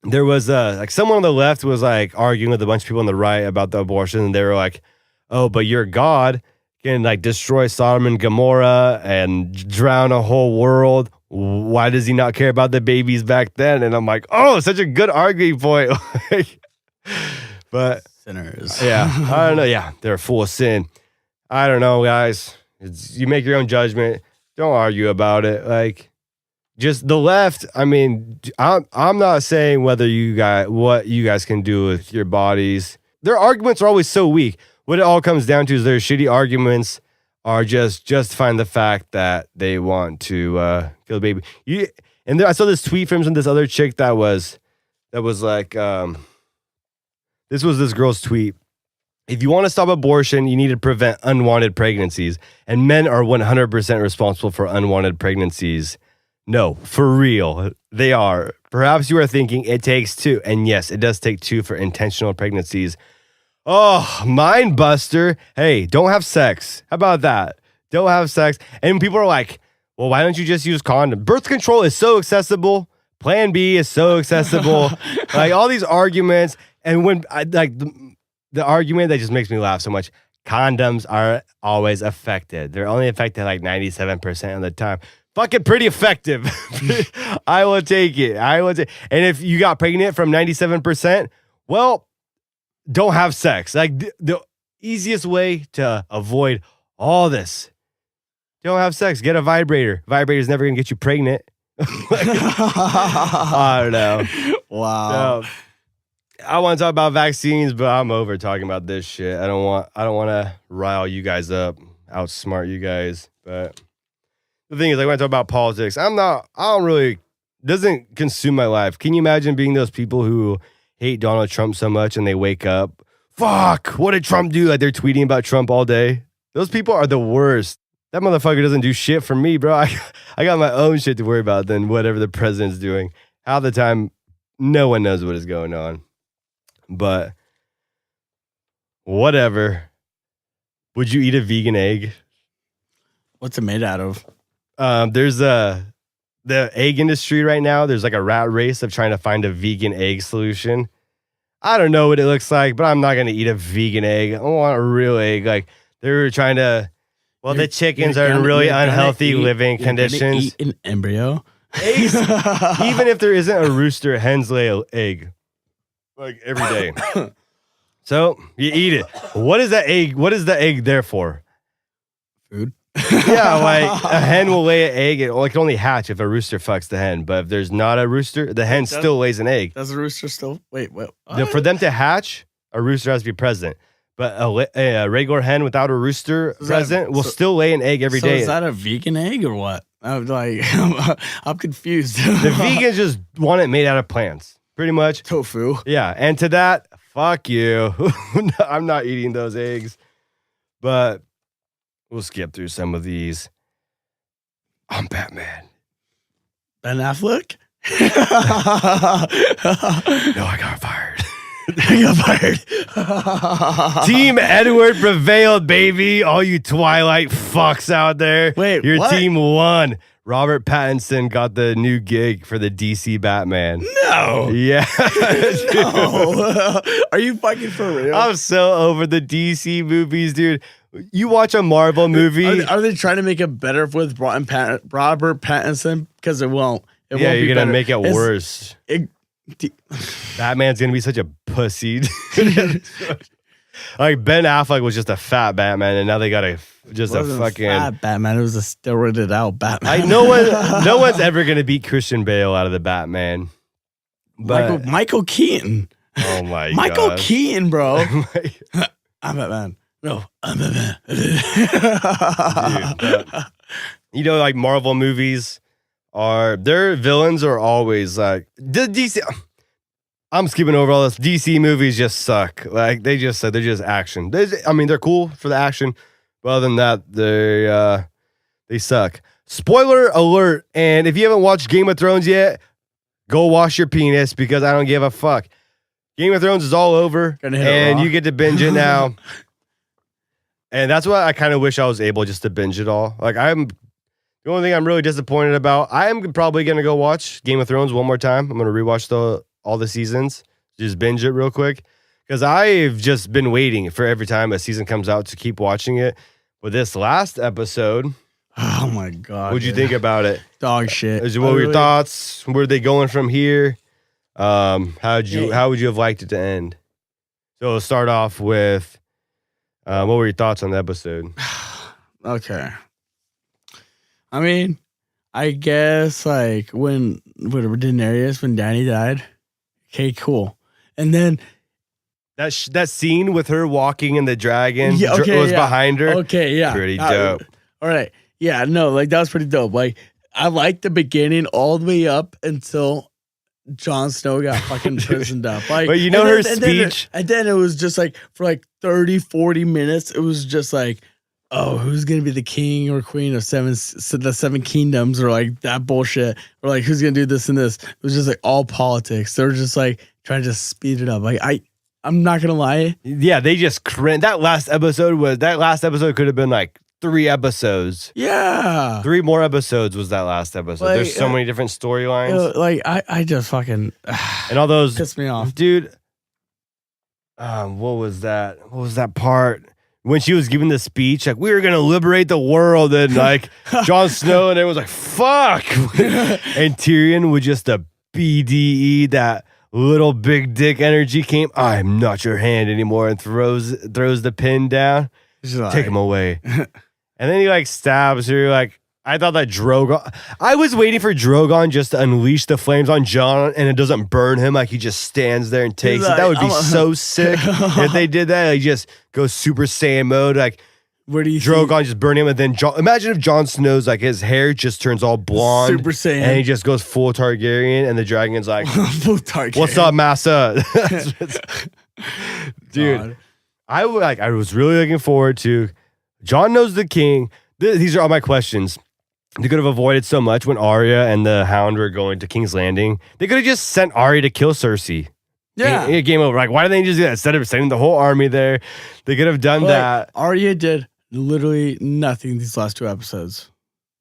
There was like someone on the left was like arguing with a bunch of people on the right about the abortion, and they were like, oh, but your God can like destroy Sodom and Gomorrah and drown a whole world. Why does he not care about the babies back then? And I'm like, oh, such a good arguing point. But sinners. Yeah, I don't know. Yeah, they're full of sin. I don't know, guys. You make your own judgment. Don't argue about it. Like, just the left. I mean, I'm not saying what you guys can do with your bodies. Their arguments are always so weak. What it all comes down to is their shitty arguments are just justifying the fact that they want to kill the baby. I saw this tweet from this other chick that was like, this was this girl's tweet. If you want to stop abortion, you need to prevent unwanted pregnancies. And men are 100% responsible for unwanted pregnancies. No, for real, they are. Perhaps you are thinking it takes two. And yes, it does take two for intentional pregnancies. Oh, mind buster. Hey, don't have sex. How about that? Don't have sex. And people are like, well, why don't you just use condom? Birth control is so accessible. Plan B is so accessible. Like, all these arguments. And when the argument that just makes me laugh so much, condoms are always affected. They're only affected like 97% of the time. Fucking pretty effective. I will take it. And if you got pregnant from 97%, well, don't have sex. Like, the easiest way to avoid all this, don't have sex. Get a vibrator. Vibrator's never gonna get you pregnant. I don't know. Wow. So, I want to talk about vaccines, but I'm over talking about this shit. I don't want to rile you guys up, outsmart you guys. But the thing is, like, when I talk about politics, doesn't consume my life. Can you imagine being those people who hate Donald Trump so much and they wake up, fuck, what did Trump do? Like, they're tweeting about Trump all day. Those people are the worst. That motherfucker doesn't do shit for me, bro. I got my own shit to worry about than whatever the president's doing. Half the time, no one knows what is going on. But whatever. Would you eat a vegan egg? What's it made out of? There's the egg industry right now. There's like a rat race of trying to find a vegan egg solution. I don't know what it looks like, but I'm not going to eat a vegan egg. I want a real egg. Like, they were trying to, Well, the chickens are in really unhealthy living conditions. Eat an embryo. Eggs, even if there isn't a rooster, hens lay an egg like every day. So you eat it. What is that egg? What is the egg there for? Food. Yeah, like a hen will lay an egg. It can only hatch if a rooster fucks the hen. But if there's not a rooster, the hen still lays an egg. Does the rooster still? Wait, what? For them to hatch, a rooster has to be present. But a regular hen without a rooster present will still lay an egg every day. Is that a vegan egg or what? I'm confused. The vegans just want it made out of plants, pretty much. Tofu. Yeah, and to that, fuck you. I'm not eating those eggs. But we'll skip through some of these. I'm Batman. Ben Affleck? No, I got fired. I got fired. Team Edward prevailed, baby. All you Twilight fucks out there. Wait, your what? team won. Robert Pattinson got the new gig for the DC Batman. No. Yeah. No. Are you fucking for real? I'm so over the DC movies, dude. You watch a Marvel movie. Are they trying to make it better with Robert Pattinson? Because it won't. It won't be you're going to better. make it worse. Batman's going to be such a pussy. Like Ben Affleck was just a fat Batman, and now they got a fucking fat Batman. It was a steroided out Batman. no one's ever going to beat Christian Bale out of the Batman. But Michael Keaton. Oh my god. Michael Keaton, bro. I'm Batman. No, I'm Batman. Dude, like Marvel movies their villains are always like the DC. I'm skipping over all this. DC movies just suck. Like they're just action. They're cool for the action, but other than that, they suck. Spoiler alert! And if you haven't watched Game of Thrones yet, go wash your penis because I don't give a fuck. Game of Thrones is all over, and you get to binge it now. And that's what I kind of wish I was able just to binge it all. Like the only thing I'm really disappointed about, I am probably going to go watch Game of Thrones one more time. I'm going to rewatch all the seasons, just binge it real quick. Because I've just been waiting for every time a season comes out to keep watching it. But this last episode, oh my god, what'd you think about it? Dog shit. What were your thoughts? Where are they going from here? How would you have liked it to end? So we'll start off with, what were your thoughts on the episode? Okay. I mean, I guess like when Daenerys, when Dany died, okay, cool. And then that scene with her walking and the dragon was behind her. Okay, yeah. Pretty dope. All right. Yeah, no, like that was pretty dope. Like I liked the beginning all the way up until Jon Snow got fucking imprisoned up. Like, but her speech. And then it was just like for like 30, 40 minutes, it was just like, oh, who's gonna be the king or queen of the seven kingdoms, or like that bullshit, or like who's gonna do this and this. It was just like all politics. They were just like trying to just speed it up. Like I'm not gonna lie. Yeah, they just that last episode could have been like 3 episodes. Yeah. 3 more episodes was that last episode. Like, there's so many different storylines. Like I just fucking and all those pissed me off. Dude. What was that? What was that part? When she was giving the speech, like, we were gonna liberate the world, and like Jon Snow, and everyone was like, fuck. And Tyrion with just a BDE, that little big dick energy came. I'm not your hand anymore, and throws the pin down. Take him away. And then he like stabs her. Like, I thought that Drogon. I was waiting for Drogon just to unleash the flames on Jon, and it doesn't burn him. Like he just stands there and takes it. That would be so sick if they did that. Like, just go Super Saiyan mode. like Where do you Drogon just burn him, and then imagine if Jon Snow's like his hair just turns all blonde, Super Saiyan, and he just goes full Targaryen, and the dragon's like, full Targaryen. "What's up, massa?" Dude, God. I was really looking forward to. Jon knows the king. These are all my questions. They could have avoided so much when Arya and the Hound were going to King's Landing. They could have just sent Arya to kill Cersei. Yeah. Game over. Like, why did they just do that? Instead of sending the whole army there, they could have done that. Arya did literally nothing these last 2 episodes.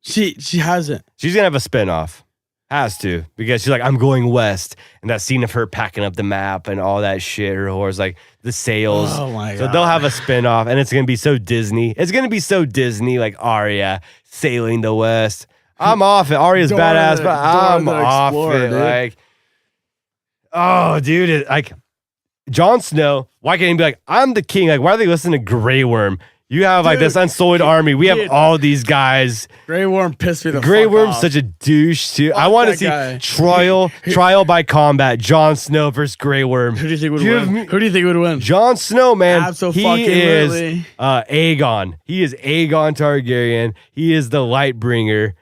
She hasn't. She's going to have a spinoff. Has to, because she's like, I'm going west. And that scene of her packing up the map and all that shit, her horse, like the sails. Oh my So God. they'll have a spinoff, and it's going to be so Disney. It's going to be so Disney, like Arya sailing the west. I'm off it. Arya's badass, but I'm off it. Dude. Like, oh, dude. Like, Jon Snow, why can't he be like, I'm the king? Like, why are they listening to Grey Worm? You have like this unsullied army. We have all these guys. Grey Worm pissed me the Grey fuck Worm's off. such a douche too. I want to see guy. trial by combat. Jon Snow versus Grey Worm. Who do you think would win? Who do you think would win? Jon Snow, man. Absolutely. He is Aegon. He is Aegon Targaryen. He is the Lightbringer.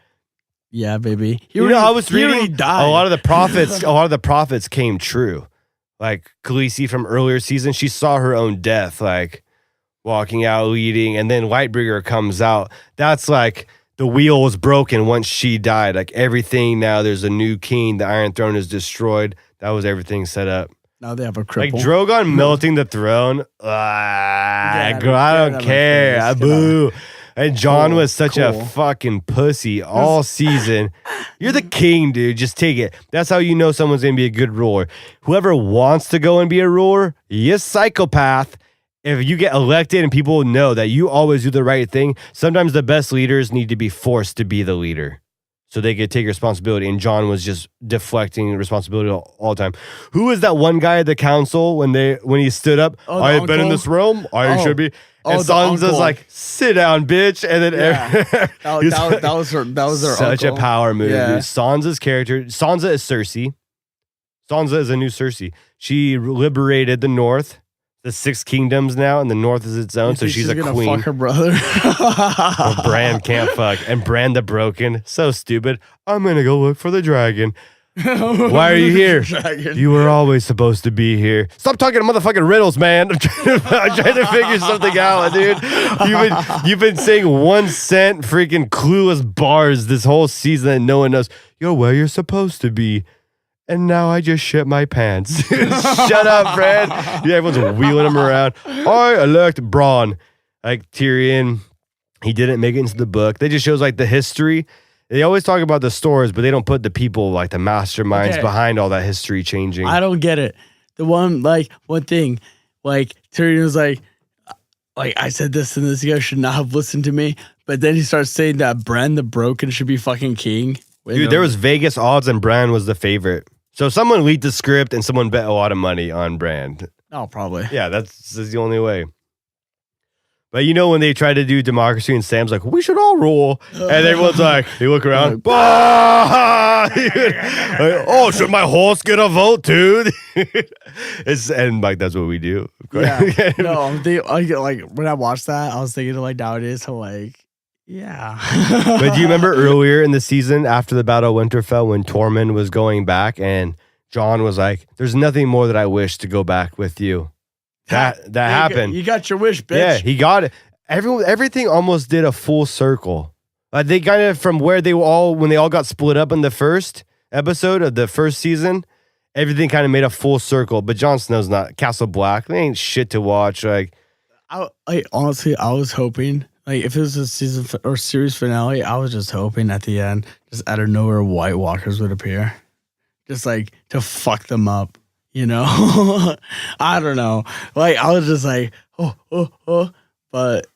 Yeah, baby. I was reading died. a lot of the prophets came true. Like Khaleesi from earlier seasons, she saw her own death, like walking out, leading, and then Lightbringer comes out. That's like the wheel was broken once she died. Like everything now, there's a new king. The Iron Throne is destroyed. That was everything set up. Now they have a Like cripple. Drogon melting the throne. I don't care. Boo. And Jon was such a fucking pussy all season. You're the king, dude. Just take it. That's how you know someone's going to be a good ruler. Whoever wants to go and be a ruler, you psychopath. If you get elected and people know that you always do the right thing, sometimes the best leaders need to be forced to be the leader so they could take responsibility. And Jon was just deflecting responsibility all the time. Who was that one guy at the council when he stood up? I have been in this realm. I should be. And Sansa's like, sit down, bitch. And then that was their such uncle. a power move. Yeah. Dude. Sansa's character. Sansa is Cersei. Sansa is a new Cersei. She liberated the North. The 6 kingdoms now, and the North is its own, so she's a gonna queen. Fuck her brother. Well, Bran can't fuck. And Bran the Broken, so stupid. I'm going to go look for the dragon. Why are you here? You were always supposed to be here. Stop talking to motherfucking riddles, man. I'm trying to figure something out, dude. You've been saying 1 cent freaking clueless bars this whole season that no one knows. You're where you're supposed to be. And now I just shit my pants. Shut up, Brad. Yeah, everyone's wheeling him around. I elect Braun. Like Tyrion, he didn't make it into the book. They just shows like the history. They always talk about the stories, but they don't put the people, like the masterminds behind all that history changing. I don't get it. The one thing, like Tyrion was like I said this and this guy should not have listened to me. But then he starts saying that Bran the Broken should be fucking king. Dude, there was Vegas odds and Bran was the favorite. So someone leaked the script and someone bet a lot of money on Bran. Oh, probably. Yeah, that's the only way. But when they try to do democracy and Sam's like, we should all rule. And everyone's like, you look around. Bah! Like, oh, should my horse get a vote too? And like, that's what we do. Yeah. No, when I watched that, I was thinking like nowadays, I'm like, yeah. But do you remember earlier in the season after the Battle of Winterfell when Tormund was going back and Jon was like, there's nothing more that I wish to go back with you. That happened. You got your wish, bitch. Yeah, he got it. Everything almost did a full circle. Like they kind of from where they were all when they all got split up in the first episode of the first season, everything kind of made a full circle. But Jon Snow's not Castle Black. They ain't shit to watch. Like, honestly, I was hoping. Like, if it was a season or series finale, I was just hoping at the end, just out of nowhere, White Walkers would appear. Just, like, to fuck them up, I don't know. Like, I was just like, oh. But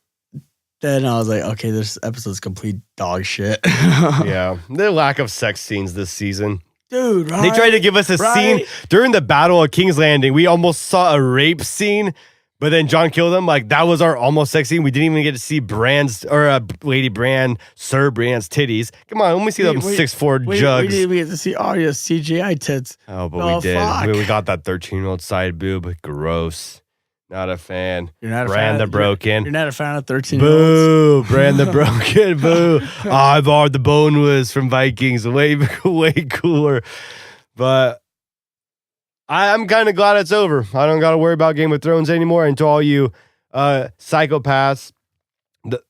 then I was like, okay, this episode's complete dog shit. yeah. The lack of sex scenes this season. Dude, right? They tried to give us a scene during the Battle of King's Landing. We almost saw a rape scene. But then Jon killed him. Like, that was our almost sex scene. We didn't even get to see Lady Bran, Sir Bran's titties. Come on, let me see them 6'4" jugs. We didn't even get to see Arya's CGI tits. Oh, but we did. Fuck. We got that 13-year-old side boob. Gross. Not a fan. You're not a Bran fan the Broken. You're not a fan of 13-year-olds? Boo. Bran the Broken. Boo. Ivar the Boneless from Vikings. Way cooler. But I'm kind of glad it's over. I don't got to worry about Game of Thrones anymore. And to all you psychopaths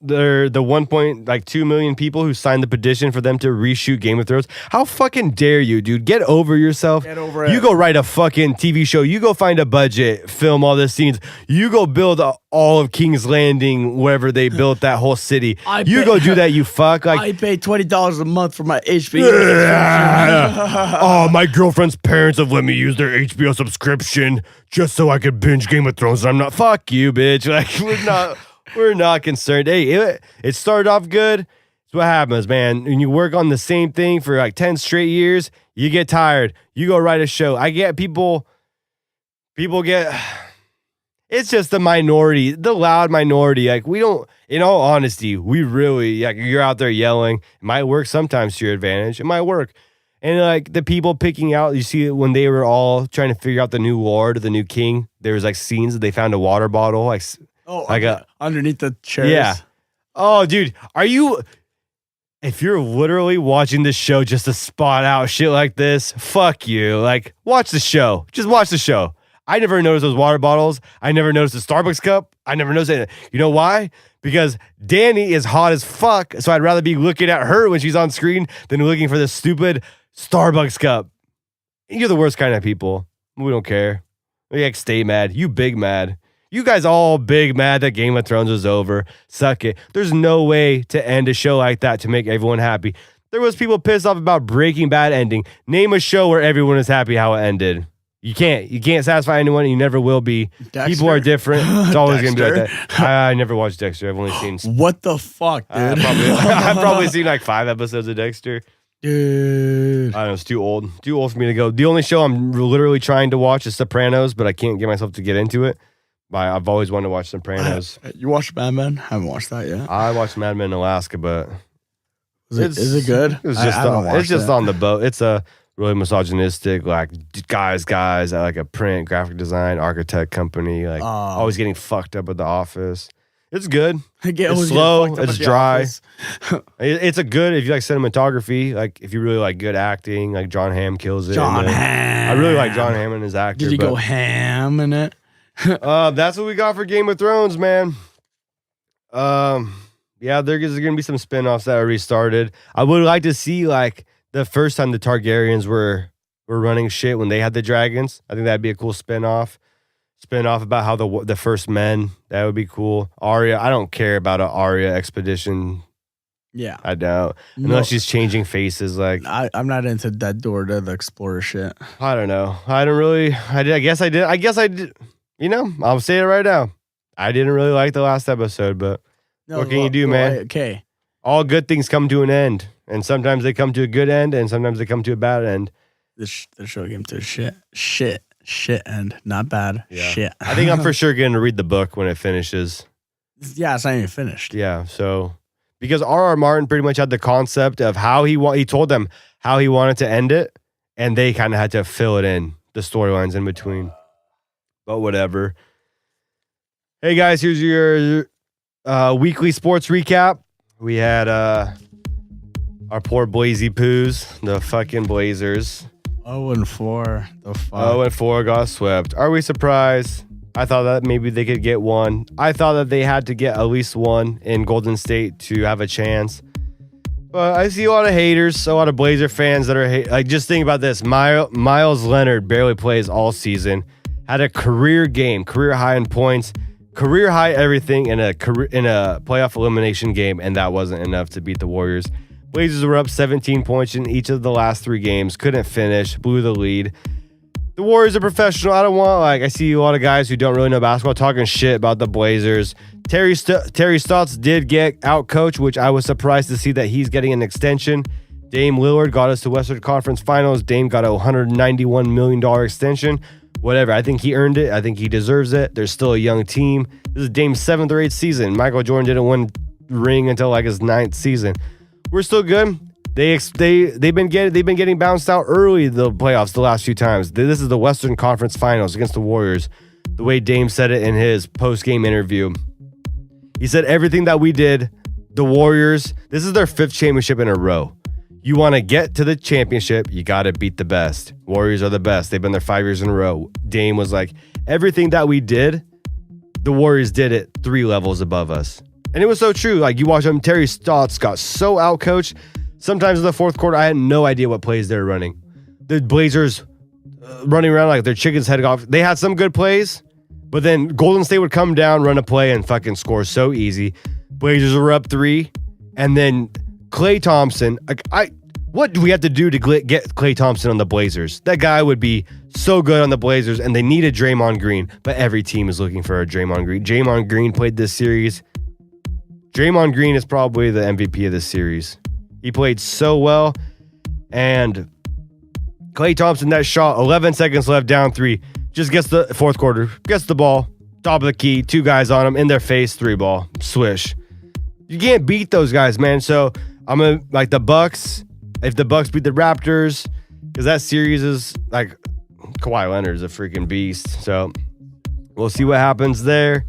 They're the 1.2 million people who signed the petition for them to reshoot Game of Thrones. How fucking dare you, dude? Get over yourself. Get over it. You go write a fucking TV show. You go find a budget, film all the scenes. You go build all of King's Landing, wherever they built that whole city. Go do that, you fuck. Like, I pay $20 a month for my HBO. Oh, my girlfriend's parents have let me use their HBO subscription just so I could binge Game of Thrones. I'm not. Fuck you, bitch. Like, we're not concerned. Hey, it started off good. That's what happens, man. When you work on the same thing for like 10 straight years, you get tired. You go write a show. I get people get, it's just the minority, the loud minority. Like, we don't, in all honesty, we really, like, you're out there yelling. It might work sometimes to your advantage. It might work. And like the people picking out, you see it when they were all trying to figure out the new lord or the new king. There was like scenes that they found a water bottle, like underneath the chairs. Yeah. Oh, dude, if you're literally watching this show just to spot out shit like this, fuck you. Like, watch the show. Just watch the show. I never noticed those water bottles. I never noticed the Starbucks cup. I never noticed it. You know why? Because Dany is hot as fuck, so I'd rather be looking at her when she's on screen than looking for this stupid Starbucks cup. You're the worst kind of people. We don't care. We like stay mad. You big mad. You guys all big mad that Game of Thrones was over. Suck it. There's no way to end a show like that to make everyone happy. There was people pissed off about Breaking Bad ending. Name a show where everyone is happy how it ended. You can't satisfy anyone. And you never will be. Dexter? People are different. It's always going to be like that. I never watched Dexter. I've only seen... What the fuck, dude? I've probably seen like 5 episodes of Dexter. Dude. I don't know. It's too old. Too old for me to go. The only show I'm literally trying to watch is Sopranos, but I can't get myself to get into it. I've always wanted to watch Sopranos. You watched Mad Men? I haven't watched that yet. I watched Mad Men in Alaska, but is it good? It's just on the boat. It's a really misogynistic, like guys at like a print graphic design architect company, like always getting fucked up at the office. It's good. It's slow. It's dry. It's a good, if you like cinematography, like if you really like good acting, like John Hamm kills it. John Hamm. I really like John Hamm and his actor. Did he go ham in it? That's what we got for Game of Thrones, man. Yeah, there's gonna be some spinoffs that are restarted. I would like to see like the first time the Targaryens were running shit when they had the dragons. I think that'd be a cool spinoff about how the first men. That would be cool. Arya, I don't care about an Arya expedition. Yeah, I don't. Unless she's changing faces. Like I'm not into Dead Door to the Explorer shit. I don't know. I don't really. I guess I did. You know, I'll say it right now. I didn't really like the last episode, but what can you do, man? Okay. All good things come to an end, and sometimes they come to a good end, and sometimes they come to a bad end. The show came to shit end, not bad. Yeah. Shit. I think I'm for sure going to read the book when it finishes. Yeah, it's not even finished. Yeah, so because R.R. Martin pretty much had the concept of how he told them how he wanted to end it, and they kind of had to fill it in, the storylines in between. But whatever. Hey guys, here's your weekly sports recap. We had our poor Blazy Poos, the fucking Blazers. 0-4. The fuck. 0-4 got swept. Are we surprised? I thought that maybe they could get one. I thought that they had to get at least one in Golden State to have a chance. But I see a lot of haters, a lot of Blazer fans that are like, just think about this. Miles Leonard barely plays all season. Had a career game, career high in points, career high everything in a playoff elimination game, and that wasn't enough to beat the Warriors. Blazers were up 17 points in each of the last 3 games, couldn't finish, blew the lead. The Warriors are professional. I see a lot of guys who don't really know basketball talking shit about the Blazers. Terry Stotts did get out coached, which I was surprised to see that he's getting an extension. Dame Lillard got us to Western Conference Finals. Dame got a $191 million extension. Whatever. I think he earned it. I think he deserves it. There's still a young team. This is Dame's 7th or 8th season. Michael Jordan didn't win ring until like his 9th season. We're still good. They've been getting bounced out early the playoffs the last few times. This is the Western Conference Finals against the Warriors. The way Dame said it in his post-game interview. He said everything that we did, the Warriors, this is their 5th championship in a row. You want to get to the championship, you got to beat the best. Warriors are the best. They've been there 5 years in a row. Dame was like, everything that we did, the Warriors did it 3 levels above us. And it was so true. Like, you watch him, Terry Stotts got so outcoached. Sometimes in the fourth quarter, I had no idea what plays they were running. The Blazers running around like their chicken's head off. They had some good plays, but then Golden State would come down, run a play, and fucking score so easy. Blazers were up 3, and then Klay Thompson. What do we have to do to get Klay Thompson on the Blazers? That guy would be so good on the Blazers, and they needed Draymond Green, but every team is looking for a Draymond Green. Draymond Green played this series. Draymond Green is probably the MVP of this series. He played so well, and Klay Thompson, that shot, 11 seconds left, down 3, just gets the fourth quarter, gets the ball, top of the key, 2 guys on him, in their face, 3-ball, swish. You can't beat those guys, man. So I'm gonna like the Bucks. If the Bucks beat the Raptors, because that series is like Kawhi Leonard's a freaking beast. So we'll see what happens there.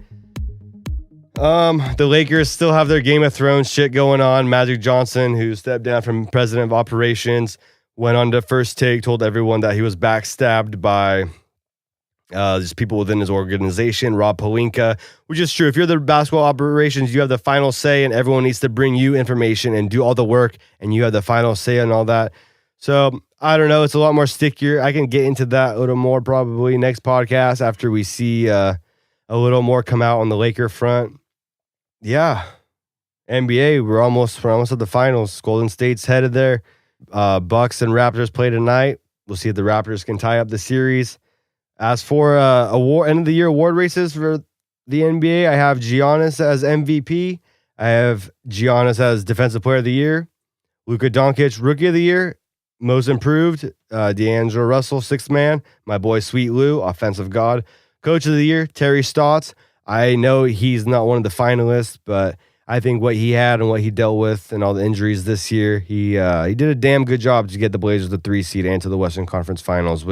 The Lakers still have their Game of Thrones shit going on. Magic Johnson, who stepped down from president of operations, went on to First Take, told everyone that he was backstabbed by just people within his organization, Rob Pelinka, which is true. If you're the basketball operations, you have the final say, and everyone needs to bring you information and do all the work, and you have the final say and all that. So I don't know. It's a lot more stickier. I can get into that a little more probably next podcast after we see a little more come out on the Laker front. Yeah, NBA. We're almost at the finals. Golden State's headed there. Bucks and Raptors play tonight. We'll see if the Raptors can tie up the series. As for end of the year award races for the NBA, I have Giannis as MVP. I have Giannis as Defensive Player of the Year. Luka Doncic, Rookie of the Year. Most Improved, D'Angelo Russell, Sixth Man. My boy Sweet Lou, Offensive God. Coach of the Year, Terry Stotts. I know he's not one of the finalists, but I think what he had and what he dealt with and all the injuries this year, he did a damn good job to get the Blazers the 3 seed and to the Western Conference Finals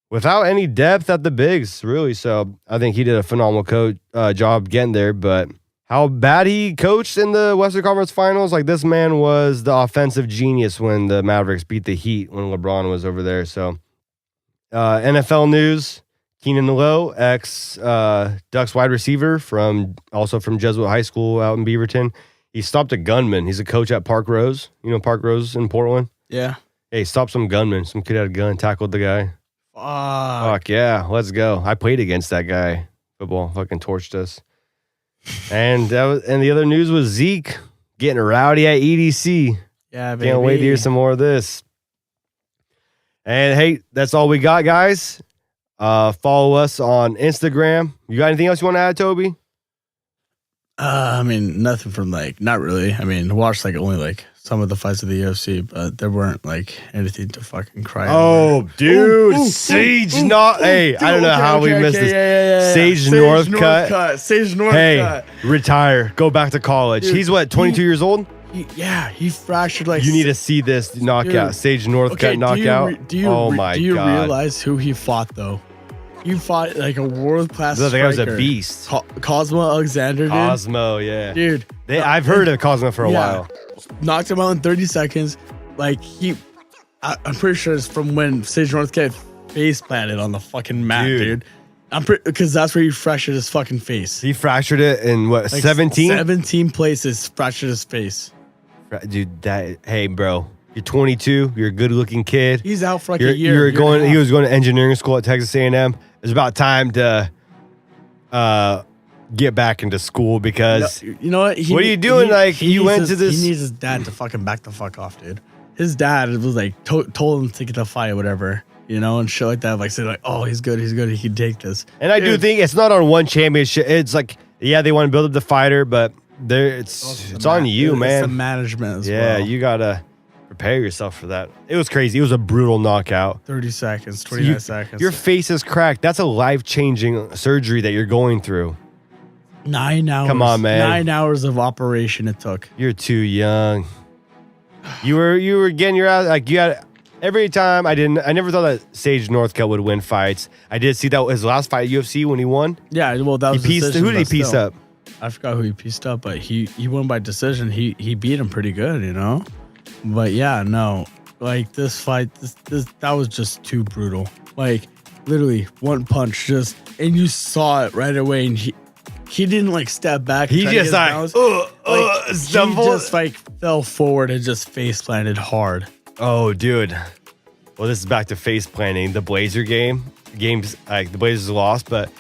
without any depth at the bigs, really. So I think he did a phenomenal job getting there. But how bad he coached in the Western Conference Finals, like this man was the offensive genius when the Mavericks beat the Heat when LeBron was over there. So NFL news, Keenan Lowe, ex-Ducks wide receiver from Jesuit High School out in Beaverton. He stopped a gunman. He's a coach at Park Rose. You know Park Rose in Portland? Yeah. Hey, stopped some gunman. Some kid had a gun, tackled the guy. Fuck yeah, let's go. I played against that guy. Football fucking torched us. And the other news was Zeke getting rowdy at EDC. Yeah, baby. Can't wait to hear some more of this. And hey, that's all we got, guys. Follow us on Instagram. You got anything else you want to add, Toby? I mean, nothing from not really. I mean, watched only some of the fights of the UFC, but there weren't anything to fucking cry over. Dude, Sage Hey, I don't know how we missed this. Yeah. Sage Northcutt. Sage Northcutt. Hey, retire. Go back to college. Dude, he's what, 22 years old? He fractured You need to see this knockout. Dude. Sage Northcutt knockout. Do you realize who he fought though? He fought a world-class striker. That guy was a beast. Cosmo Alexander, dude. Cosmo, yeah. Dude. I've heard of Cosmo for a while. Knocked him out in 30 seconds. I'm pretty sure it's from when Sage Northcutt face planted on the fucking mat, dude. Because that's where he fractured his fucking face. He fractured it in what, 17? 17 places fractured his face. Dude, hey, bro. You're 22. You're a good-looking kid. He's out for a year. He was going to engineering school at Texas A&M. It's about time to get back into school because you know what? What are you doing? He went to this. He needs his dad to fucking back the fuck off, dude. His dad was told him to get the fight, whatever, and shit like that. Say oh, he's good. He can take this. And I do think it's not on one championship. It's they want to build up the fighter, but it's on you, man. It's the management as well. Yeah, you gotta prepare yourself for that. It was crazy. It was a brutal knockout. 30 seconds, 29 seconds. Your face is cracked. That's a life-changing surgery that you're going through. 9 hours. Come on, man. 9 hours of operation it took. You're too young. You were getting your ass you had every time. I never thought that Sage Northcutt would win fights. I did see that his last fight at UFC when he won. Yeah, well, that was who did he piece up? I forgot who he pieced up, but he won by decision. He beat him pretty good, But yeah, no, this fight, that was just too brutal. Literally one punch, and you saw it right away, and he didn't like step back. He just stumbled. He just like fell forward and just face planted hard. Oh, dude. Well, this is back to face planting. The Blazer games, like the Blazers lost, but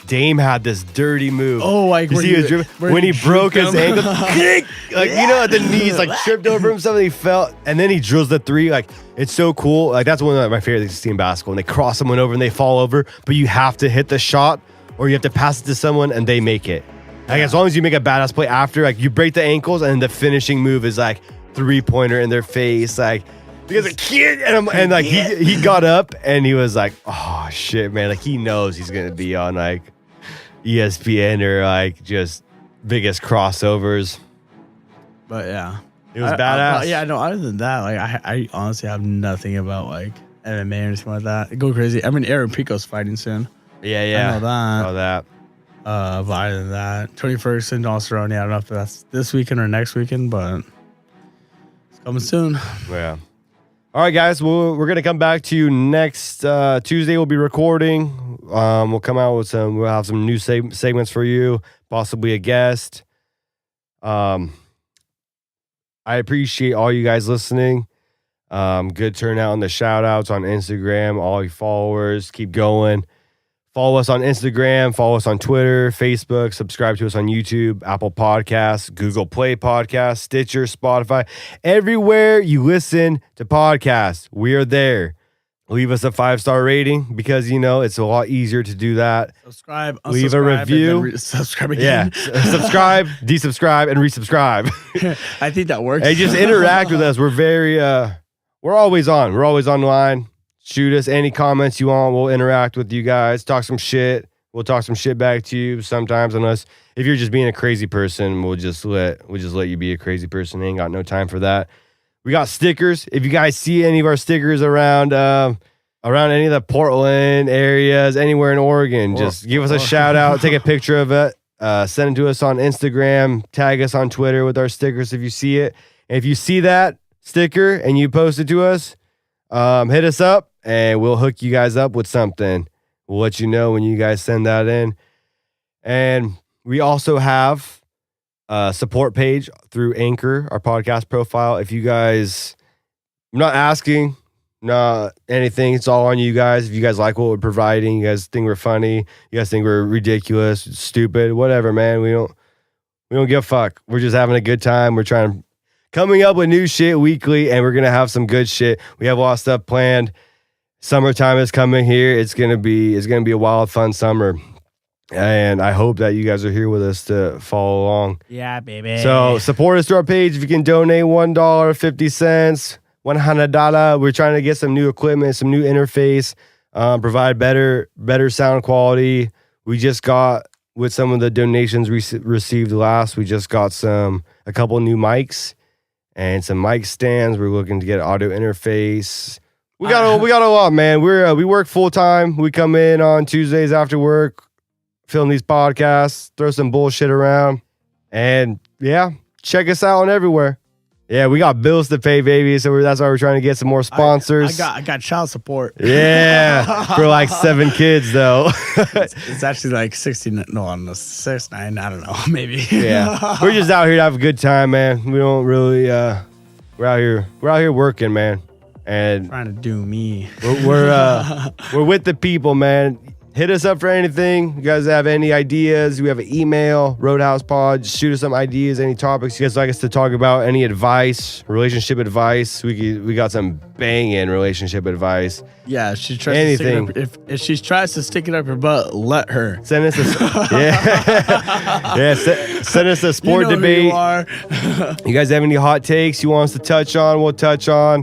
Dame had this dirty move. Oh, like when he broke his ankle, like at the knees, like tripped over himself, and he fell, and then he drills the three. Like it's so cool. Like that's one of my favorite things to see in basketball. And they cross someone over and they fall over, but you have to hit the shot or you have to pass it to someone and they make it. Like as long as you make a badass play after, like you break the ankles and the finishing move is like 3-pointer in their face, like. Because a kid and like he got up and he was like, oh shit, man, like he knows he's gonna be on like ESPN or like just biggest crossovers. But yeah, it was badass. Yeah, no. Other than that, like I honestly have nothing about like MMA or anything like that. Go crazy. I mean, Aaron Pico's fighting soon. Yeah. I know that. But other than that, Tony Ferguson, Donald Cerrone. I don't know if that's this weekend or next weekend, but it's coming soon. Yeah. All right, guys. We're gonna come back to you next Tuesday. We'll be recording. We'll come out with we'll have some new segments for you, possibly a guest. I appreciate all you guys listening. Good turnout on the shout outs on Instagram. All your followers, keep going. Follow us on Instagram, follow us on Twitter, Facebook, subscribe to us on YouTube, Apple Podcasts, Google Play Podcasts, Stitcher, Spotify. Everywhere you listen to podcasts, we are there. Leave us a 5-star rating because, it's a lot easier to do that. Subscribe, leave a review. Subscribe again. Yeah, subscribe, desubscribe, and resubscribe. I think that works. Hey, just interact with us. We're very, we're always on. We're always online. Shoot us any comments you want. We'll interact with you guys. Talk some shit. We'll talk some shit back to you sometimes. Unless if you're just being a crazy person, we'll just let you be a crazy person. Ain't got no time for that. We got stickers. If you guys see any of our stickers around any of the Portland areas, anywhere in Oregon, just give us a shout out. Take a picture of it. Send it to us on Instagram. Tag us on Twitter with our stickers if you see it. And if you see that sticker and you post it to us, hit us up. And we'll hook you guys up with something. We'll let you know when you guys send that in. And we also have a support page through Anchor, our podcast profile. If you guys, I'm not asking, not anything. It's all on you guys. If you guys like what we're providing, you guys think we're funny, you guys think we're ridiculous, stupid, whatever, man. We don't give a fuck. We're just having a good time. We're coming up with new shit weekly, and we're going to have some good shit. We have a lot of stuff planned. Summertime is coming here. It's gonna be a wild, fun summer, and I hope that you guys are here with us to follow along. Yeah, baby. So support us through our page. If you can donate $1, 50 cents, $100. We're trying to get some new equipment, some new interface, provide better sound quality. We just got with some of the donations we received last. We just got a couple new mics and some mic stands. We're looking to get an audio interface. We got a lot, man. We work full time. We come in on Tuesdays after work, film these podcasts, throw some bullshit around, and yeah, check us out on everywhere. Yeah, we got bills to pay, baby. So that's why we're trying to get some more sponsors. I got child support. Yeah, for like 7 kids though. It's actually like 69. No, on the 69. I don't know, maybe. Yeah, we're just out here to have a good time, man. We don't really. We're out here working, man. And trying to do me. We're with the people, man. Hit us up for anything. You guys have any ideas? We have an email, TheRoadhouzPod. Just shoot us some ideas, any topics you guys like us to talk about, any advice, relationship advice. We got some banging relationship advice. Yeah, if she tries anything. To stick it up, if she tries to stick it up her butt, let her. Send us send us a sport debate. Who you are. You guys have any hot takes you want us to touch on? We'll touch on.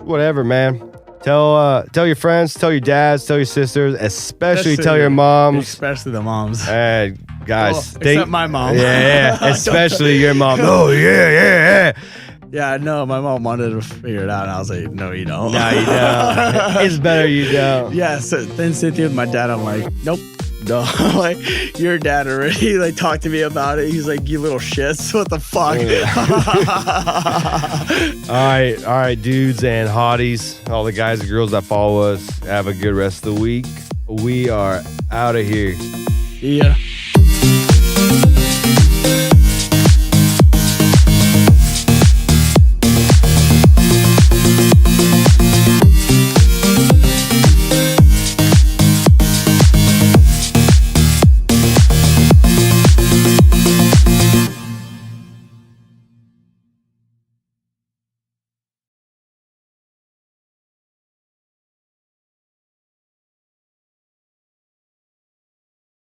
Whatever, man. Tell your friends, tell your dads, tell your sisters, especially tell your moms. Especially the moms. Hey, guys. Except my mom. Yeah. Especially your mom. Oh, yeah. Yeah, no, my mom wanted to figure it out, and I was like, no, you don't. No, you don't. It's better you don't. Yeah, so then Cynthia with my dad, I'm like, nope. No, like your dad already like talked to me about it. He's like, you little shits, what the fuck? All right, dudes and hotties, all the guys and girls that follow us, have a good rest of the week. We are out of here. Yeah.